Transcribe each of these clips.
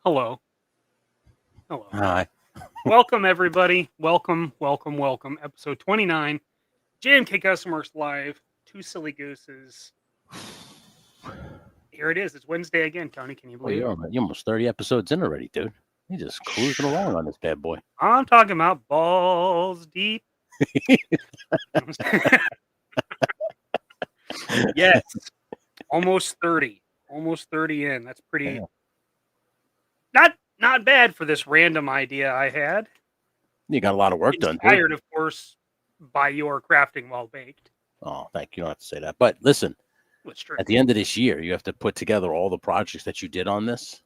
Hello. Hello. Hi. Welcome, everybody. Welcome. Episode 29. JMK Custom Works Live. Two Silly Gooses. Here it is. It's Wednesday again, Tony. Can you Well, believe it? you're almost 30 episodes in already, dude. You're just cruising along on this bad boy. I'm talking about balls deep. Yes. Almost 30. Almost 30 in. That's pretty... Yeah. Not bad for this random idea I had. You got a lot of work done, too. Inspired, of course, by your crafting while baked. Oh, thank you. You don't have to say that. But listen, at the end of this year, you have to put together all the projects that you did on this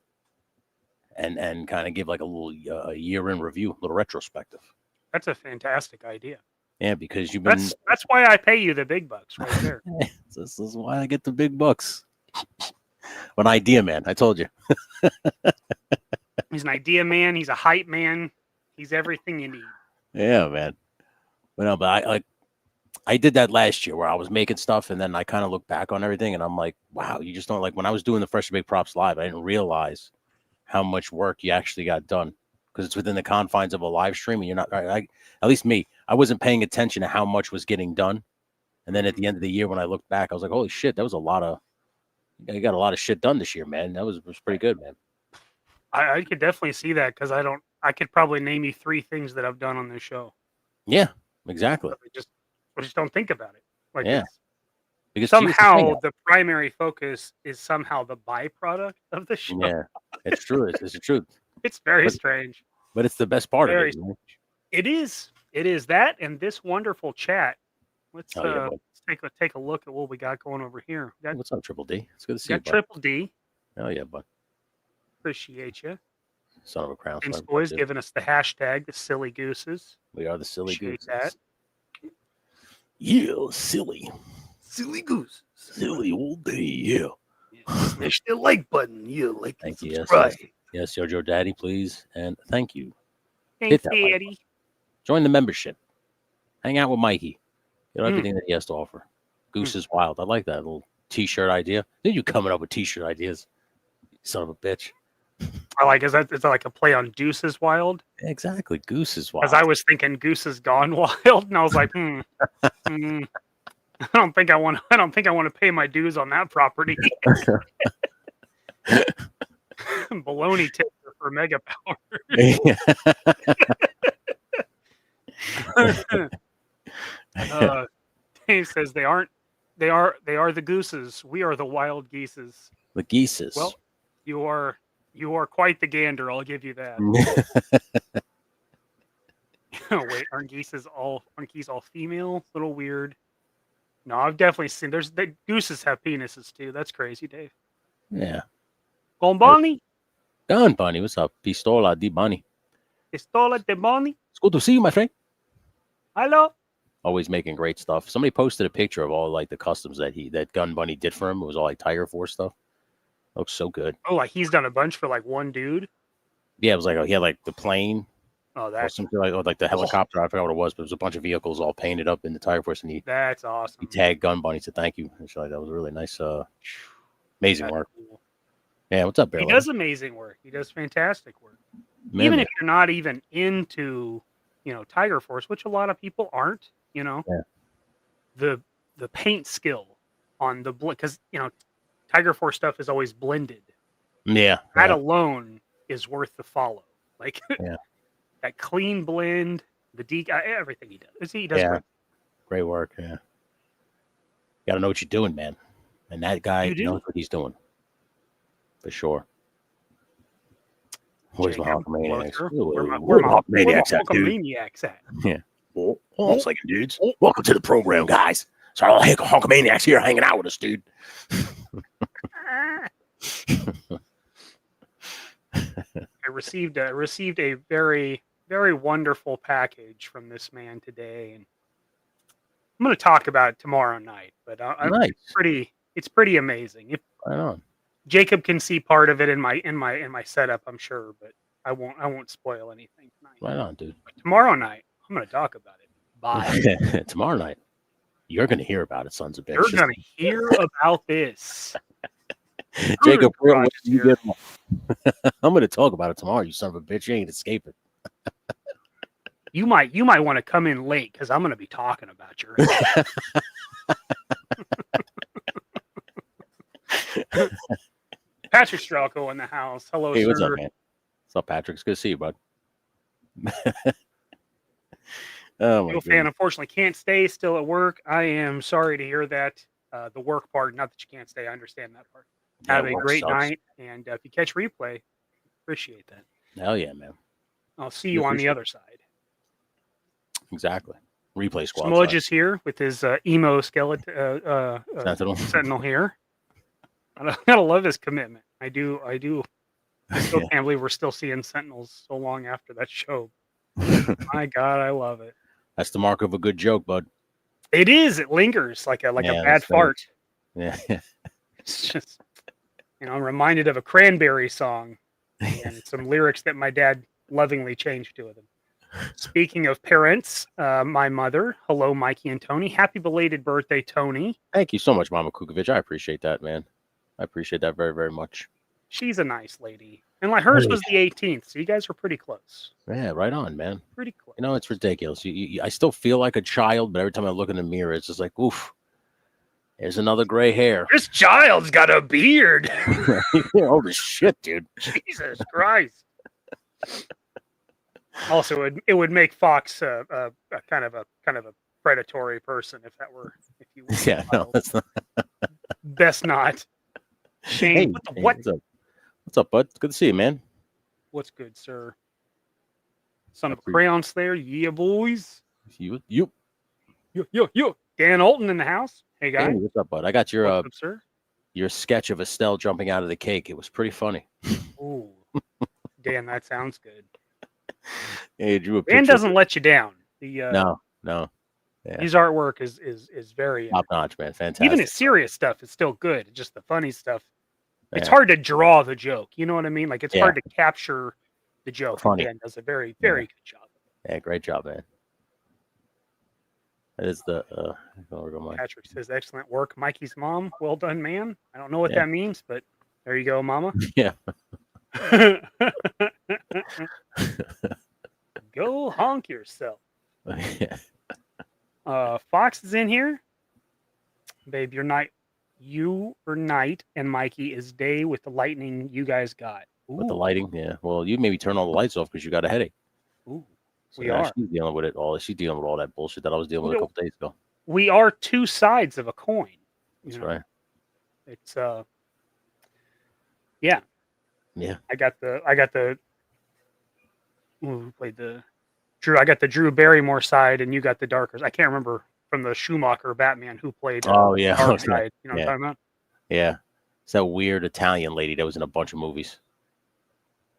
and kind of give like a little year in review, a little retrospective. That's a fantastic idea. Yeah, because you've been... That's why I pay you the big bucks right there. This is why I get the big bucks. An idea man, I told you. He's an idea man. He's a hype man. He's everything you need. Yeah, man. But I did that last year where I was making stuff and then I kind of look back on everything and I'm like, wow, you just don't like when I was doing the Fresh Big Props live, I didn't realize how much work you actually got done because it's within the confines of a live stream and you're not, at least me, I wasn't paying attention to how much was getting done. And then at the end of the year, when I looked back, I was like, holy shit, that was a lot of, you got a lot of shit done this year, man. That was pretty good, man. I could definitely see that because I could probably name you 3 things that I've done on this show. Yeah, exactly. I just don't think about it. Like, yeah. Because somehow the primary focus is somehow the byproduct of the show. Yeah, it's true. It's the truth. It's very strange. But it's the best part of it. It is. It is that and this wonderful chat. Let's take a look at what we got going over here. What's up, Triple D? It's good to see you, Triple D. Oh, yeah, bud. Appreciate you. Son of a crown. Vince Boys giving us the hashtag, the Silly Gooses. We are the Silly Gooses. That. Yeah, silly. Silly Gooses. Silly all day, yeah. Smash the like button. Like thank you. Yes, Jojo Daddy, please. And thank you. Thanks, Daddy. Like join the membership. Hang out with Mikey. Get everything that he has to offer. Goose is wild. I like that little t-shirt idea. Then you coming up with t-shirt ideas. Son of a bitch. I like is that like a play on Deuce is Wild? Exactly. Goose is wild. Because I was thinking Goose is Gone Wild, and I was like, I don't think I want to pay my dues on that property. Baloney tipper for Mega Power. Dave says they are the gooses. We are the wild geeses. The geeses. Well, you are quite the gander. I'll give you that. Wait, aren't geese all female? A little weird. No, I've definitely seen. Gooses have penises too. That's crazy, Dave. Yeah. Gun Bunny. What's up? Pistola di Bunny. Pistola di Bunny. It's good to see you, my friend. Hello. Always making great stuff. Somebody posted a picture of all like the customs that Gun Bunny did for him. It was all like Tiger Force stuff. Looks so good. Oh, like he's done a bunch for like one dude. Yeah, it was like he had like the plane. Oh, that's something like the helicopter. I forgot what it was, but it was a bunch of vehicles all painted up in the Tiger Force, and that's awesome. He tagged Gun Bunny, said thank you. And like that was really nice. Amazing work. Cool. Yeah, what's up, Bear? He does amazing work. He does fantastic work. Even if you're not even into, Tiger Force, which a lot of people aren't, the paint skill on the because Tiger Force stuff is always blended. Yeah, that alone is worth the follow. Like, that clean blend, the everything he does. He does great work. Yeah, you got to know what you're doing, man. And that guy knows what he's doing for sure. Where's my Hulkamaniacs? Where my Hulkamaniacs at? Yeah. Hold on a second, dudes. Welcome to the program, guys. Sorry, all the Hulkamaniacs here hanging out with us, dude. I received a very, very wonderful package from this man today, and I'm going to talk about it tomorrow night. But it's pretty amazing. Right on. Jacob can see part of it in my setup, I'm sure, but I won't spoil anything tonight. Right on, dude. But tomorrow night, I'm going to talk about it. Bye. Tomorrow night, you're going to hear about it, sons of bitches. You're going to hear about this. Jacob, Garage is here. I'm going to talk about it tomorrow. You son of a bitch, you ain't escaping. You might want to come in late because I'm going to be talking about your. Patrick Strelko in the house. Hello, hey, sir. what's up, man? What's up, Patrick? It's good to see you, bud. Oh, my fan, unfortunately, can't stay. Still at work. I am sorry to hear that. The work part, not that you can't stay. I understand that part. Yeah, have a great night, and if you catch replay, appreciate that. Hell yeah, man. I'll see you on the other side. Exactly. Replay squad. Smudge is here with his emo skeleton sentinel here. I gotta love his commitment. I do. I still can't believe we're still seeing sentinels so long after that show. My God, I love it. That's the mark of a good joke, bud. It is. It lingers like a bad fart. Yeah. It's just, I'm reminded of a Cranberry song and some lyrics that my dad lovingly changed to them. Speaking of parents, my mother, hello, Mikey and Tony. Happy belated birthday, Tony. Thank you so much, Mama Kukovic. I appreciate that, man. I appreciate that very, very much. She's a nice lady. And like hers was the 18th, so you guys were pretty close. Yeah, right on, man. Pretty close. It's ridiculous. I still feel like a child, but every time I look in the mirror, it's just like, oof, there's another gray hair. This child's got a beard. Holy shit, dude. Jesus Christ. Also, it would make Fox a kind of a predatory person if you were. Yeah, no, that's not. Best not. Shane, what? What's up, bud? It's good to see you, man. What's good, sir? Son of a crayons there, yeah, boys. You. Dan Alton in the house. Hey, guys. Hey, what's up, bud? I got your what's up, sir? Your sketch of Estelle jumping out of the cake. It was pretty funny. Ooh, Dan, that sounds good. Yeah, you drew a picture. Dan doesn't let you down. No. Yeah. His artwork is very top notch, man. Fantastic. Even his serious stuff is still good. Just the funny stuff. Yeah. It's hard to draw the joke. You know what I mean? Like it's hard to capture the joke. Funny. Dan does a very, very good job. Yeah, great job, man. That is the Patrick says, excellent work. Mikey's mom, well done, man. I don't know what that means, but there you go, mama. Yeah. Go honk yourself. Fox is in here. Babe, you are night, and Mikey is day with the lightning you guys got. Ooh. With the lighting, yeah. Well, you maybe turn all the lights off because you got a headache. Ooh. So we are. She's dealing with it all. She's dealing with all that bullshit that I was dealing with a couple days ago. We are two sides of a coin. That's right. It's yeah. I got the who played the Drew. I got the Drew Barrymore side, and you got the Darkers. I can't remember from the Schumacher Batman who played. The dark side. You know what I'm talking about? Yeah, it's that weird Italian lady that was in a bunch of movies.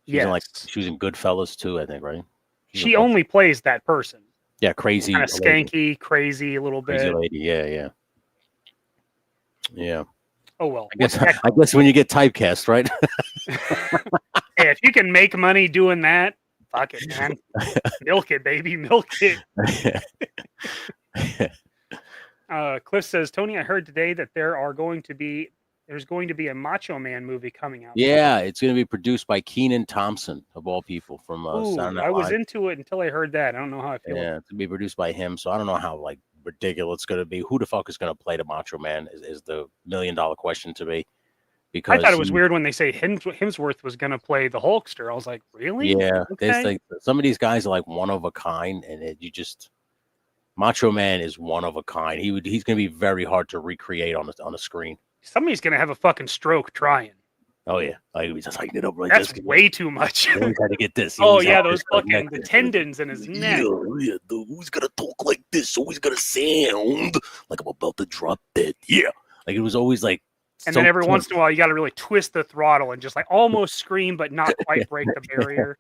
She was in Goodfellas too, I think, right? She only plays that person. Yeah, crazy. Kind of skanky, crazy a little bit. Crazy lady, yeah. Oh well. I guess when you get typecast, right? Hey, if you can make money doing that, fuck it, man. Milk it, baby, milk it. Cliff says, Tony, I heard today that there's going to be a Macho Man movie coming out. Yeah, it's going to be produced by Kenan Thompson, of all people, from Saturday Night Live. I was into it until I heard that. I don't know how I feel. Yeah, it's going to be produced by him, so I don't know how ridiculous it's going to be. Who the fuck is going to play the Macho Man is the $1 million question to me. Because I thought it was weird when they say Hemsworth was going to play the Hulkster. I was like, really? Yeah, okay. Some of these guys are like one of a kind, and Macho Man is one of a kind. He's going to be very hard to recreate on the screen. Somebody's going to have a fucking stroke trying. Oh, yeah. He's just hiking it up like this. That's way too much. He's got to get this. Those fucking the tendons in his neck. Yeah, who's going to talk like this? Always going to sound like I'm about to drop dead. Yeah. Like, it was always like. And then every once in a while, you got to really twist the throttle and just like almost scream, but not quite break the barrier.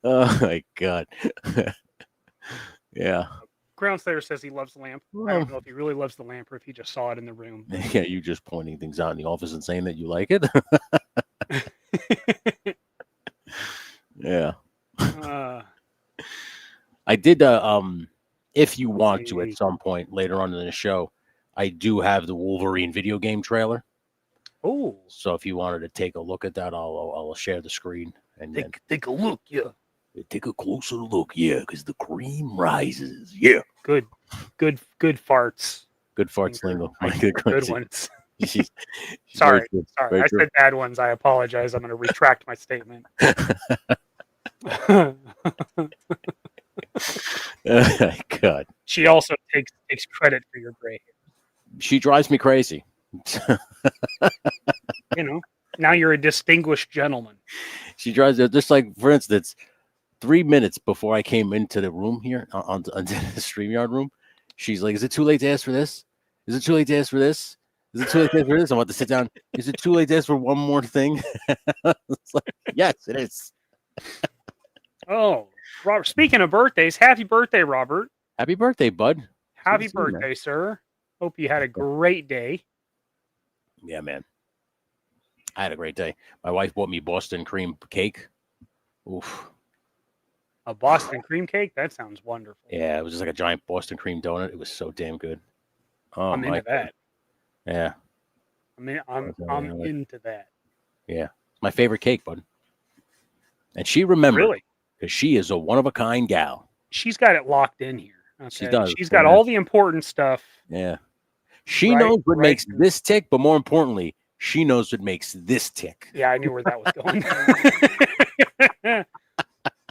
Oh, my God. Yeah. Ground Slayer says he loves the lamp. I don't know if he really loves the lamp or if he just saw it in the room. Yeah, you just pointing things out in the office and saying that you like it. Yeah. I did if you want to at some point later on in the show, I do have the Wolverine video game trailer. Oh, so if you wanted to take a look at that, I'll share the screen and then take a look. Yeah, take a closer look. Yeah, because the cream rises. Yeah, good farts. Good farts, lingo. Good ones. She's sorry. Very I true. said bad ones. I apologize. I'm going to retract my statement. God. She also takes credit for your gray hair. She drives me crazy. Now you're a distinguished gentleman. She drives just like, for instance, 3 minutes before I came into the room here on the StreamYard room, she's like, "Is it too late to ask for this? Is it too late to ask for this? Is it too late to ask for this?" I want to sit down. Is it too late to ask for one more thing? It's like, yes, it is. Oh, Robert, speaking of birthdays, happy birthday, Robert. Happy birthday, bud. Happy birthday, sir. Hope you had a great day. Yeah, man. I had a great day. My wife bought me Boston cream cake. Oof. A Boston cream cake? That sounds wonderful. Yeah, it was just like a giant Boston cream donut. It was so damn good. Oh, I'm into that. Yeah. I'm into that. Yeah. My favorite cake, bud. And she remembered. Really? Because she is a one-of-a-kind gal. She's got it locked in here. Okay? She does. She's got all the important stuff. Yeah. She knows what makes this tick, but more importantly, she knows what makes this tick. Yeah, I knew where that was going.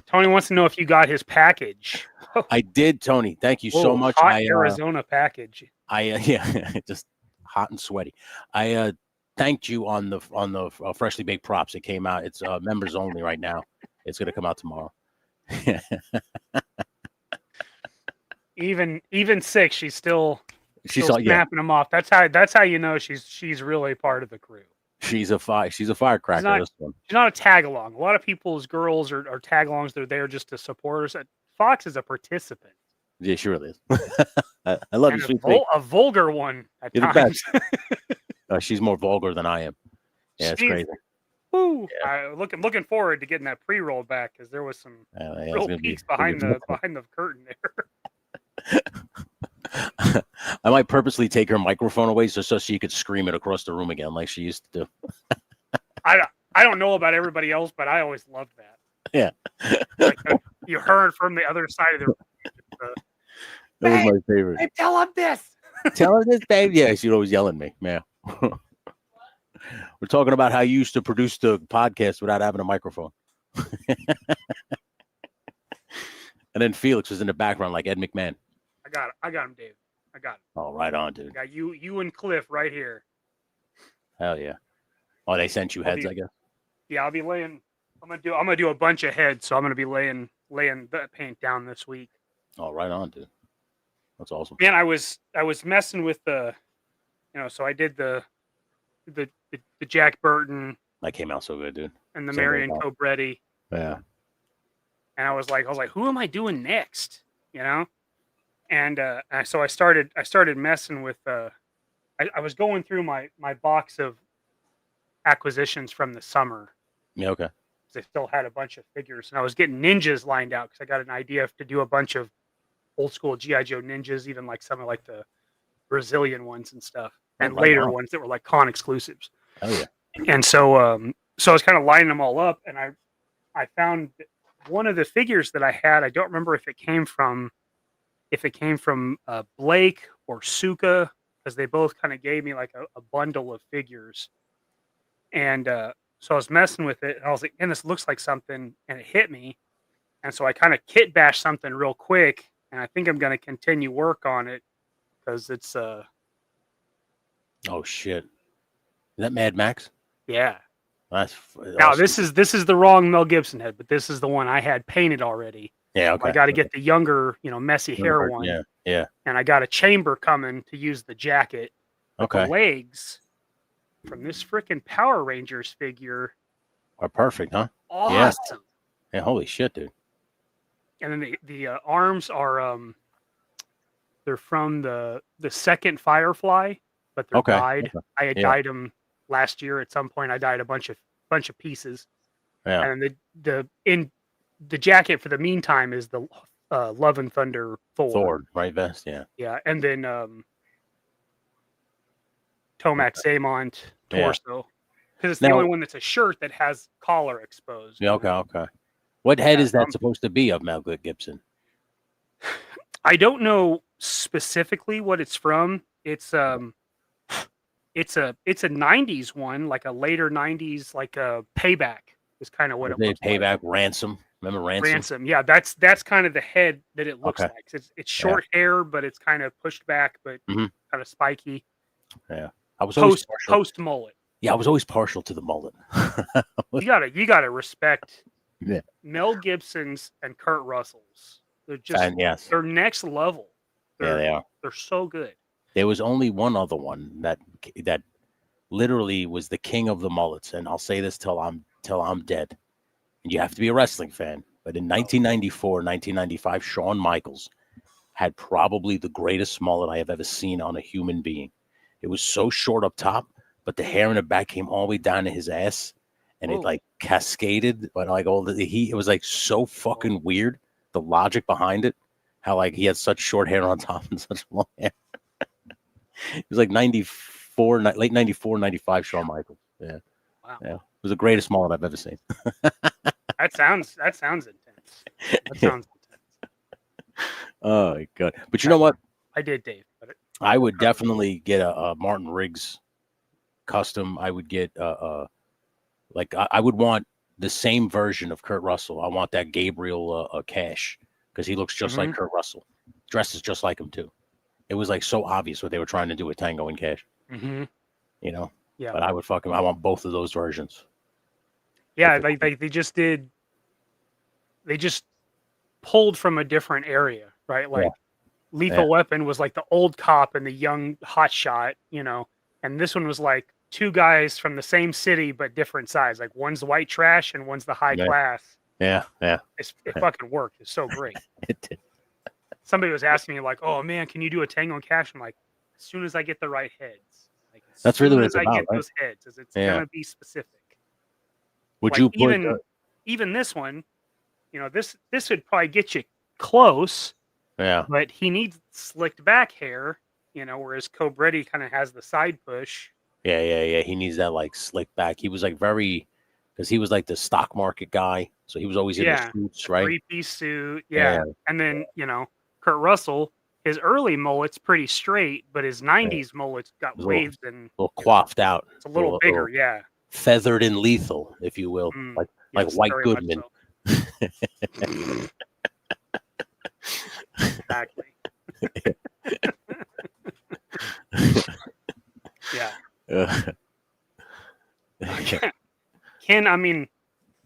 Tony wants to know if you got his package. I did, Tony. Thank you so much. Hot Arizona package. Yeah, just hot and sweaty. I thanked you on the freshly baked props. It came out. It's members only right now. It's going to come out tomorrow. Even sick, she's still snapping them off. That's how you know she's really part of the crew. She's a firecracker. She's not a tag along. A lot of people's girls are tag alongs. They're there just to support us. Fox is a participant. Yeah, she really is. I love you, sweet. A vulgar one at times. She's more vulgar than I am. Yeah, it's crazy. Woo. Yeah. Looking forward to getting that pre-roll back because there was some real peaks behind the curtain there. I might purposely take her microphone away so she could scream it across the room again like she used to do. I don't know about everybody else, but I always loved that. Yeah. Like you heard from the other side of the room. That was my favorite. Hey, tell him this. Tell him this, babe. Yeah, she'd always yell at me. Yeah. We're talking about how you used to produce the podcast without having a microphone. And then Felix was in the background like Ed McMahon. I got him, Dave. I got him. Oh, right on, dude. I got you and Cliff right here. Hell yeah. Oh, they sent you heads, I guess. Yeah, I'll be laying. I'm gonna do a bunch of heads, so I'm gonna be laying the paint down this week. Oh, right on, dude. That's awesome. Man, I was messing with so I did the Jack Burton. That came out so good, dude. And the Marion Cobretti. Yeah. And I was like, who am I doing next? And so I started messing with I was going through my box of acquisitions from the summer. Yeah, okay. I still had a bunch of figures, and I was getting ninjas lined out because I got an idea to do a bunch of old school GI Joe ninjas, even like some of like the Brazilian ones and stuff, and later ones that were like con exclusives. Oh yeah. And so I was kind of lining them all up, and I found one of the figures that I had. I don't remember if it came from Blake or Suka, because they both kind of gave me like a bundle of figures. And so I was messing with it, and I was like, man, this looks like something, and it hit me. And so I kind of kit bashed something real quick, and I think I'm going to continue work on it because it's oh shit. Is that Mad Max? Yeah. That's now awesome. This is the wrong Mel Gibson head, but this is the one I had painted already. Yeah, okay. I got to get the younger, messy hair one. Yeah, yeah. And I got a chamber coming to use the jacket. Okay. The legs from this freaking Power Rangers figure are perfect, huh? Awesome. Yeah, holy shit, dude. And then the arms are they're from the second Firefly, but they're dyed. Okay. I had dyed them last year at some point. I dyed a bunch of pieces. Yeah. And the jacket for the meantime is the Love and Thunder Thor. Right vest, yeah. Yeah, and then Tomac Saymont torso. Because it's the only one that's a shirt that has collar exposed. Yeah, okay. What head is that supposed to be of Mel Gibson? I don't know specifically what it's from. It's a 90s one, like a later 90s, like a Payback is kind of what it looks Payback, like. Ransom. Remember Ransom? Ransom, yeah, that's kind of the head that it looks like. It's short hair, but it's kind of pushed back, but kind of spiky. Yeah, I was always post mullet. Yeah, I was always partial to the mullet. you gotta respect Mel Gibson's and Kurt Russell's. They're just they're next level. They are. They're so good. There was only one other one that literally was the king of the mullets, and I'll say this till I'm dead. And you have to be a wrestling fan. But in 1994, 1995, Shawn Michaels had probably the greatest mullet I have ever seen on a human being. It was so short up top, but the hair in the back came all the way down to his ass, and it like cascaded. But like it was like so fucking weird. The logic behind it, how like he had such short hair on top and such long hair. It was like 94, late 94, 95 Shawn Michaels. Yeah. Wow. Yeah. It was the greatest mullet I've ever seen. That sounds intense. That sounds intense. Oh my God. But you know what? I did, Dave. I would definitely get a Martin Riggs custom. I would get I would want the same version of Kurt Russell. I want that Gabriel Cash, because he looks just like Kurt Russell. Dresses just like him too. It was like so obvious what they were trying to do with Tango and Cash. You know? Yeah. But I want both of those versions. Yeah, they just pulled from a different area, right? Like Lethal Weapon was like the old cop and the young hotshot, you know, and this one was like two guys from the same city but different size. Like one's the white trash and one's the high class. Yeah. It fucking worked. It's so great. It did. Somebody was asking me like, "Oh man, can you do a Tango and Cash?" I'm like, as soon as I get the right heads. Like, that's really what it's about. I get those heads, it's gonna be specific. Would like, you put even this one? You know, this would probably get you close. Yeah. But he needs slicked back hair, you know, whereas Cobretti kind of has the side push. Yeah. He needs that like slick back. He was like because he was like the stock market guy, so he was always in the suits, right? 3-piece suit, and then you know, Kurt Russell, his early mullet's pretty straight, but his 90s mullet's got waves and a little coiffed out. It's a little bigger, feathered and lethal, if you will, like White Goodman. So. Exactly. I mean,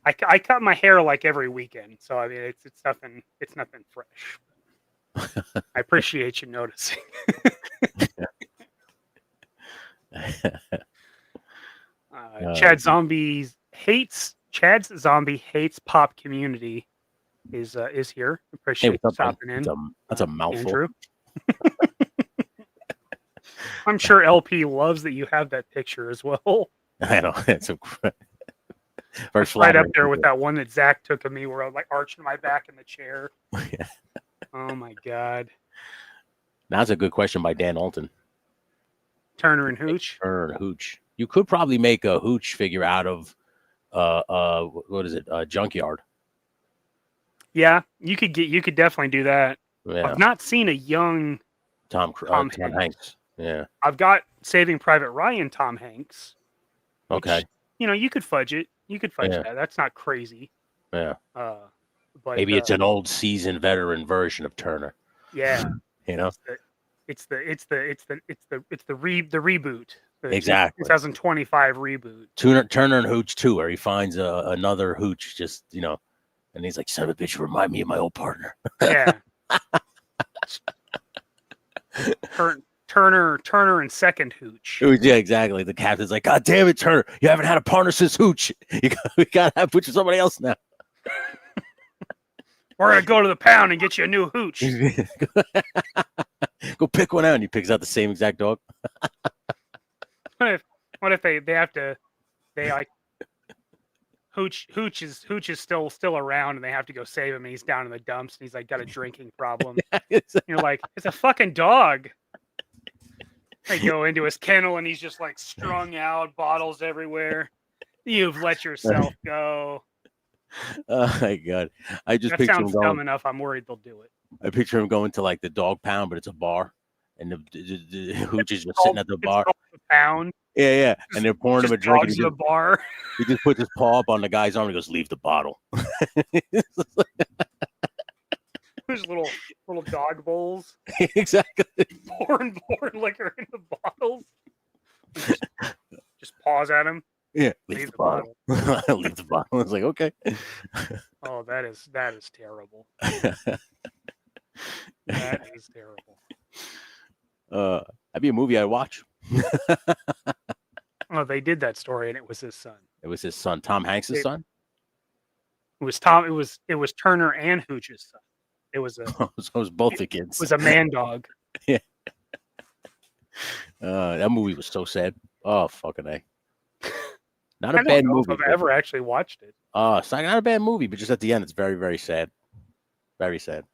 I cut my hair like every weekend, so I mean it's nothing fresh. I appreciate you noticing. Chad's Zombie hates pop community is here. Appreciate you stopping in. That's a mouthful. Andrew. I'm sure LP loves that you have that picture as well. I know. It's right up there with that one that Zach took of me where I was like arching my back in the chair. Oh my God. That's a good question by Dan Alton. Turner and Hooch. You could probably make a Hooch figure out of what is it? Junkyard. Yeah, you could definitely do that. Yeah. I've not seen a young Tom Hanks. Yeah. I've got Saving Private Ryan Tom Hanks. Okay. You know, you could fudge it. You could fudge that. That's not crazy. Yeah. But maybe it's an old seasoned veteran version of Turner. Yeah. You know? It's the reboot. Exactly. 2025 reboot. Turner and Hooch 2, where he finds another Hooch, just, you know, and he's like, son of a bitch, remind me of my old partner. Yeah. Turner and second Hooch. Yeah, exactly. The captain's like, God damn it, Turner, you haven't had a partner since Hooch. We gotta put you somebody else now. We're gonna go to the pound and get you a new Hooch. Go pick one out, and he picks out the same exact dog. What if they have to like Hooch is still around and they have to go save him and he's down in the dumps and he's like got a drinking problem. You're like, it's a fucking dog. They go into his kennel and he's just like strung out, bottles everywhere. You've let yourself go. Oh my god! I just That picture sounds him going. dumb enough. I'm worried they'll do it. I picture him going to like the dog pound, but it's a bar, and the hooch is just sitting at the bar. It's called the pound. Yeah, and they're pouring him a drink. Dogs in a bar. He just puts his paw up on the guy's arm and goes, "Leave the bottle." There's little dog bowls. Exactly. Pouring liquor in the bottles. Just pause at him. Yeah, leave the bottle. Leave the bottle. It's like, okay. Oh, that is terrible. That is terrible. That'd be a movie I'd watch. Oh, they did that story, and it was his son. It was his son, Tom Hanks' son. It was Tom. It was Turner and Hooch's son. It was so it was both the kids. It was a man dog. Yeah. That movie was so sad. Oh, fucking A. Not a bad movie. If I've ever actually watched it. It's not a bad movie, but just at the end, it's very, very sad. Very sad.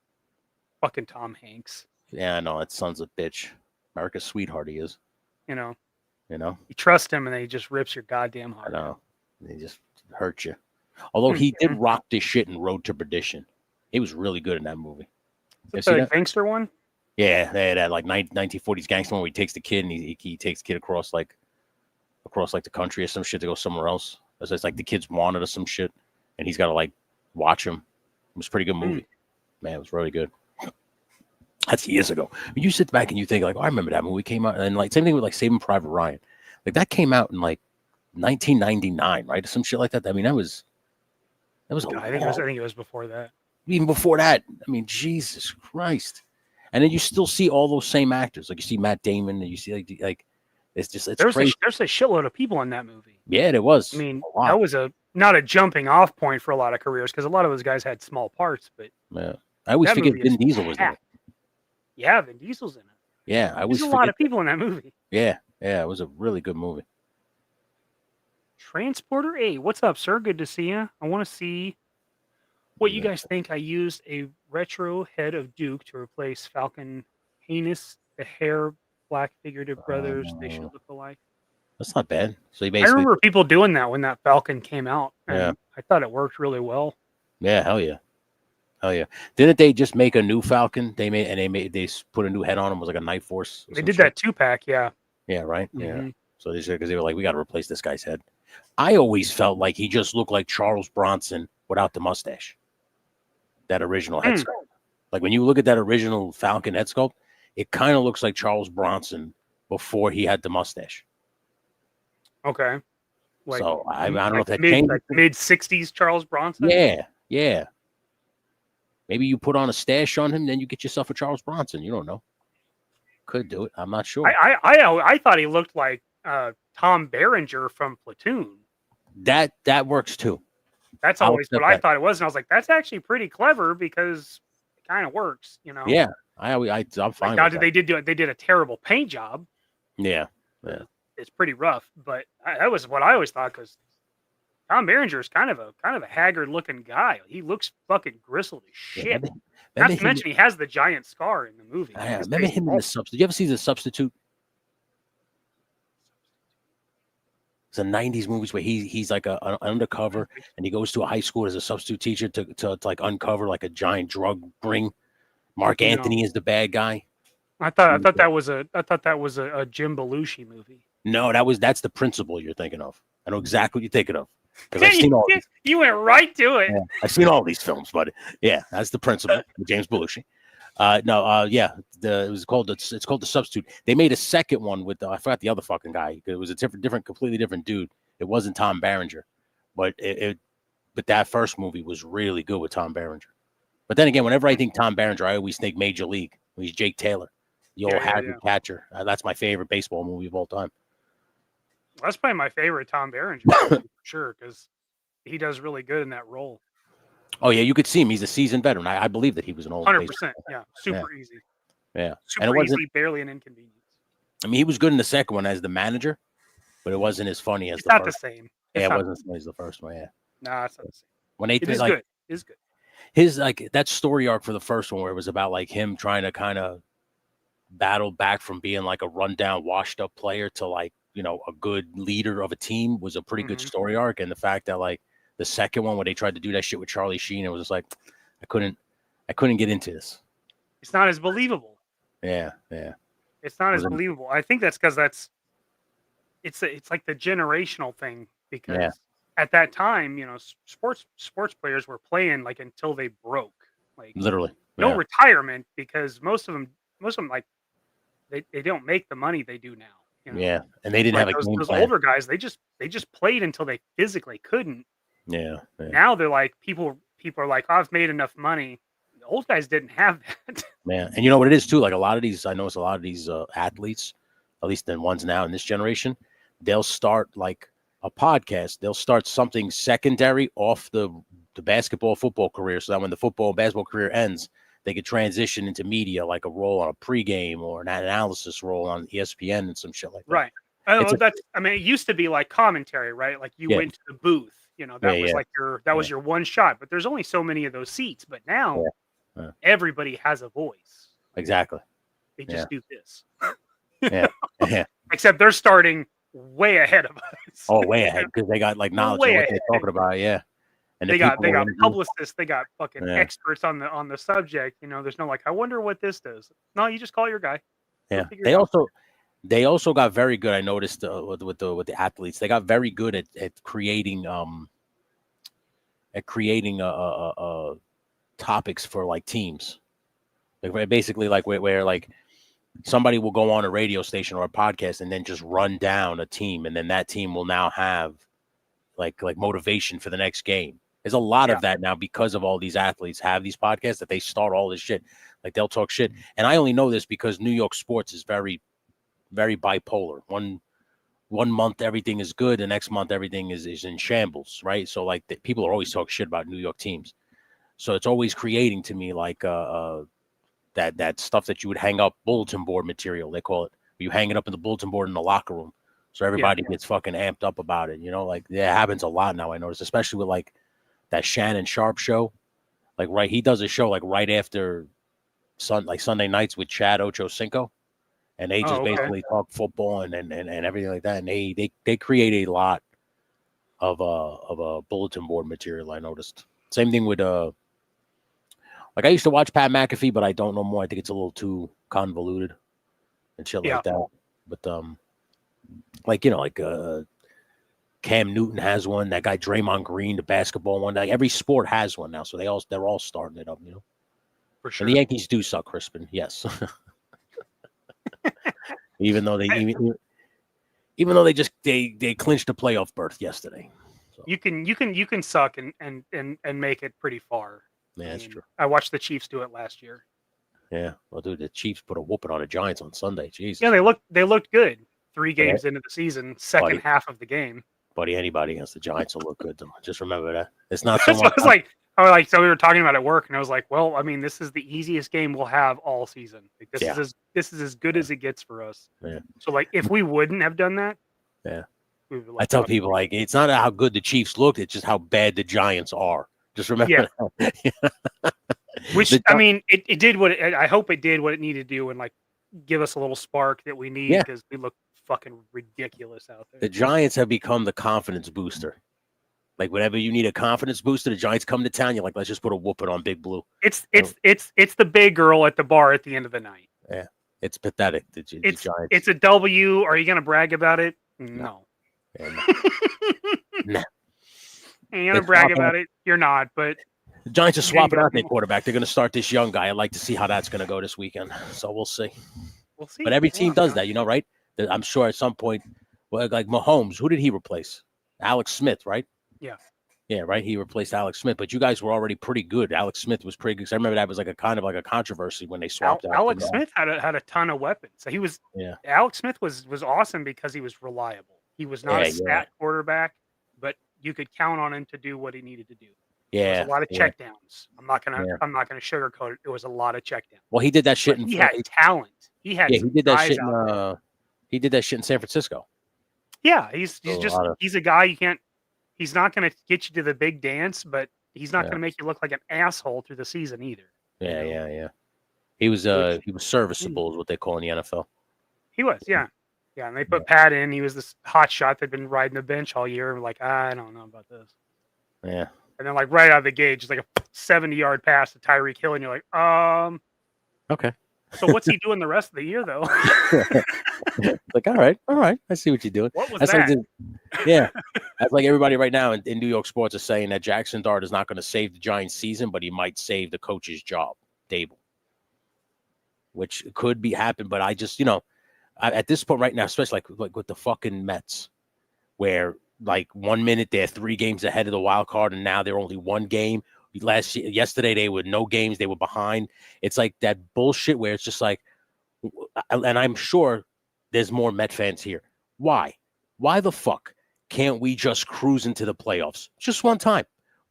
Fucking Tom Hanks. Yeah, I know. That son's a bitch. America's sweetheart he is. You know. You trust him, and then he just rips your goddamn heart. I know. He just hurts you. Although he did rock this shit in Road to Perdition. He was really good in that movie. Is that the gangster one? Yeah, they had that like 1940s gangster one where he takes the kid and he takes the kid across the country or some shit to go somewhere else. It's like the kid's wanted or some shit, and he's got to like watch him. It was a pretty good movie. Man, it was really good. That's years ago. You sit back and you think like, oh, I remember that movie came out, and like same thing with like Saving Private Ryan. Like that came out in like 1999, right? Or some shit like that. I mean, that was I think it was before that. Even before that. I mean, Jesus Christ. And then you still see all those same actors. Like you see Matt Damon, and you see like it's crazy. There's a shitload of people in that movie. Yeah, there was. I mean, that was not a jumping off point for a lot of careers because a lot of those guys had small parts. But yeah, I always forget Vin Diesel was in it. Yeah, Vin Diesel's in it. Yeah, There's a lot of people in that movie. Yeah, it was a really good movie. Transporter A, what's up, sir? Good to see you. I want to see what you guys think. I used a retro head of Duke to replace Falcon Heinous, the hair black figurative brothers. They should look alike. That's not bad. So I remember people doing that when that Falcon came out. And yeah, I thought it worked really well. Yeah, hell yeah. Didn't they just make a new Falcon? They put a new head on him. It was like a Night Force. They did that 2-pack, yeah. Yeah, right. Mm-hmm. Yeah. So they said because they were like, we got to replace this guy's head. I always felt like he just looked like Charles Bronson without the mustache. That original head sculpt. Like when you look at that original Falcon head sculpt, it kind of looks like Charles Bronson before he had the mustache. Okay. Like, so I don't know if that changed. Like mid-60s Charles Bronson? Yeah. Maybe you put on a stash on him, then you get yourself a Charles Bronson. You don't know. Could do it. I'm not sure. I thought he looked like Tom Berenger from Platoon. That works too. That's always what I thought it was, and I was like, "That's actually pretty clever because it kind of works," you know. Yeah, I'm fine. Like, they did a terrible paint job. Yeah. It's pretty rough, but that was what I always thought because Tom Berenger is kind of a haggard looking guy. He looks fucking grizzled as shit. Not to mention he has the giant scar in the movie. I remember him in The Substitute. Did you ever see The Substitute? It's a 90s movies where he's like an undercover and he goes to a high school as a substitute teacher to like uncover like a giant drug ring. Mark Anthony is the bad guy. I thought that was a Jim Belushi movie. No, that's The Principal you're thinking of. I know exactly what you're thinking of. Because I've seen all these. You went right to it. Yeah, I've seen all these films, but yeah, that's The Principal with James Belushi. It's called The Substitute. They made a second one with I forgot the other fucking guy. It was a completely different dude. It wasn't Tom Berenger, but but that first movie was really good with Tom Berenger. But then again, whenever I think Tom Berenger, I always think Major League. He's Jake Taylor, the old haggard catcher. That's my favorite baseball movie of all time. That's probably my favorite Tom Berenger, for sure, because he does really good in that role. Oh yeah, you could see him. He's a seasoned veteran. I believe that he was an old 100%. Yeah, super easy. Yeah, super easy, barely an inconvenience. I mean, he was good in the second one as the manager, but it wasn't as funny as the first. It's not the same. It wasn't as funny as the first one. Yeah. No, it's not the same. When they it is good. It's good. His like that story arc for the first one, where it was about like him trying to kind of battled back from being like a rundown, washed up player to like, you know, a good leader of a team was a pretty good story arc. And the fact that like the second one where they tried to do that shit with Charlie Sheen, it was just like, I couldn't get into this. It's not as believable. Yeah. It's not as believable. I think that's because it's like the generational thing, because at that time, you know, sports players were playing like until they broke, like literally no retirement, because most of them like they don't make the money they do now. You know? Yeah, and they didn't have a game those plan. older guys. They just played until they physically couldn't. Yeah. Now they're like people are like, oh, I've made enough money. The old guys didn't have that. Man, and you know what it is too. Like I notice a lot of these athletes, at least the ones now in this generation, they'll start like a podcast. They'll start something secondary off the basketball, football career, so that when the football and basketball career ends, they could transition into media, like a role on a pregame or an analysis role on ESPN and some shit like that. Right. I mean, it used to be like commentary, right? Like you went to the booth, you know, that was like was your one shot, but there's only so many of those seats. But now everybody has a voice. Exactly. They just do this. Except they're starting way ahead of us. Oh, way ahead, because they got like knowledge of what they're talking about. Yeah. And they got publicists, they got fucking experts on the subject. You know, there's no like, I wonder what this does. No, you just call your guy. Yeah. They also got very good. I noticed with the athletes, they got very good at creating topics for like teams. Like basically like where like somebody will go on a radio station or a podcast and then just run down a team, and then that team will now have like motivation for the next game. There's a lot of that now because of all these athletes have these podcasts that they start all this shit. Like they'll talk shit. And I only know this because New York sports is very, very bipolar. One month everything is good, the next month everything is in shambles, right? So like people are always talking shit about New York teams. So it's always creating to me like that stuff that you would hang up, bulletin board material, they call it. You hang it up in the bulletin board in the locker room. So everybody gets fucking amped up about it. You know, like it happens a lot now, I notice, especially with like that Shannon Sharp show. Like he does a show like right after Sunday nights with Chad Ochocinco. And they just basically talk football and everything like that. And they create a lot of bulletin board material, I noticed. Same thing with like I used to watch Pat McAfee, but I don't know more. I think it's a little too convoluted and shit like that. But like, you know, like Cam Newton has one. That guy Draymond Green, the basketball one. Like every sport has one now, so they're all starting it up, you know. For sure. And the Yankees do suck, Crispin. Yes. even though they clinched a playoff berth yesterday. So. You can suck and make it pretty far. Yeah, that's true. I watched the Chiefs do it last year. Yeah, well, dude, the Chiefs put a whooping on the Giants on Sunday. Jesus. Yeah, they looked good. 3 games into the season, second half of the game. Buddy, anybody against the Giants will look good. Though. Just remember that it's not so much. So we were talking about it at work, and I was like, well, I mean, this is the easiest game we'll have all season. Like, this is as good as it gets for us. Yeah. So like, if we wouldn't have done that, I tell people like it's not how good the Chiefs looked; it's just how bad the Giants are. Just remember that. Which I mean, it did what I hope it did what it needed to do, and like give us a little spark that we need because we look fucking ridiculous out there. The Giants have become the confidence booster. Like whenever you need a confidence booster, the Giants come to town. You're like, let's just put a whooping on Big Blue. It's the big girl at the bar at the end of the night. Yeah, it's pathetic. The Giants. It's a W. Are you gonna brag about it? No. No. You're gonna brag about it. You're not. But the Giants are swapping out their quarterback. They're gonna start this young guy. I'd like to see how that's gonna go this weekend. So we'll see. We'll see. But every team does that, you know, right? I'm sure at some point, like Mahomes, who did he replace? Alex Smith, right? Yeah. Yeah, right. He replaced Alex Smith, but you guys were already pretty good. Alex Smith was pretty good. I remember that was like a kind of like a controversy when they swapped out. Alex Smith had a ton of weapons. So he was Alex Smith was awesome because he was reliable. He was not a stat quarterback, but you could count on him to do what he needed to do. Yeah, there was a lot of checkdowns. I'm not gonna sugarcoat it. It was a lot of checkdowns. Well, he did that shit. He had talent. He had he did that shit. He did that shit in San Francisco. Yeah, he's a guy you can't. He's not going to get you to the big dance, but he's not going to make you look like an asshole through the season either. Yeah. He was serviceable, is what they call in the NFL. He was, yeah. Yeah, and they put Pat in. He was this hot shot that'd been riding the bench all year. And like, I don't know about this. Yeah. And then like right out of the gate, just like a 70-yard pass to Tyreek Hill, and you're like, okay. So what's he doing the rest of the year, though? Like, all right. I see what you're doing. What was that? Yeah. That's like everybody right now in New York sports is saying that Jackson Dart is not going to save the Giants season, but he might save the coach's job, Dable. Which could be happen, but I just, at this point right now, especially like with the fucking Mets, where like 1 minute they're 3 games ahead of the wild card, and now they're only 1 game. Yesterday they were no games, they were behind. It's like that bullshit where it's just like, and I'm sure there's more Met fans here. Why the fuck can't we just cruise into the playoffs just one time?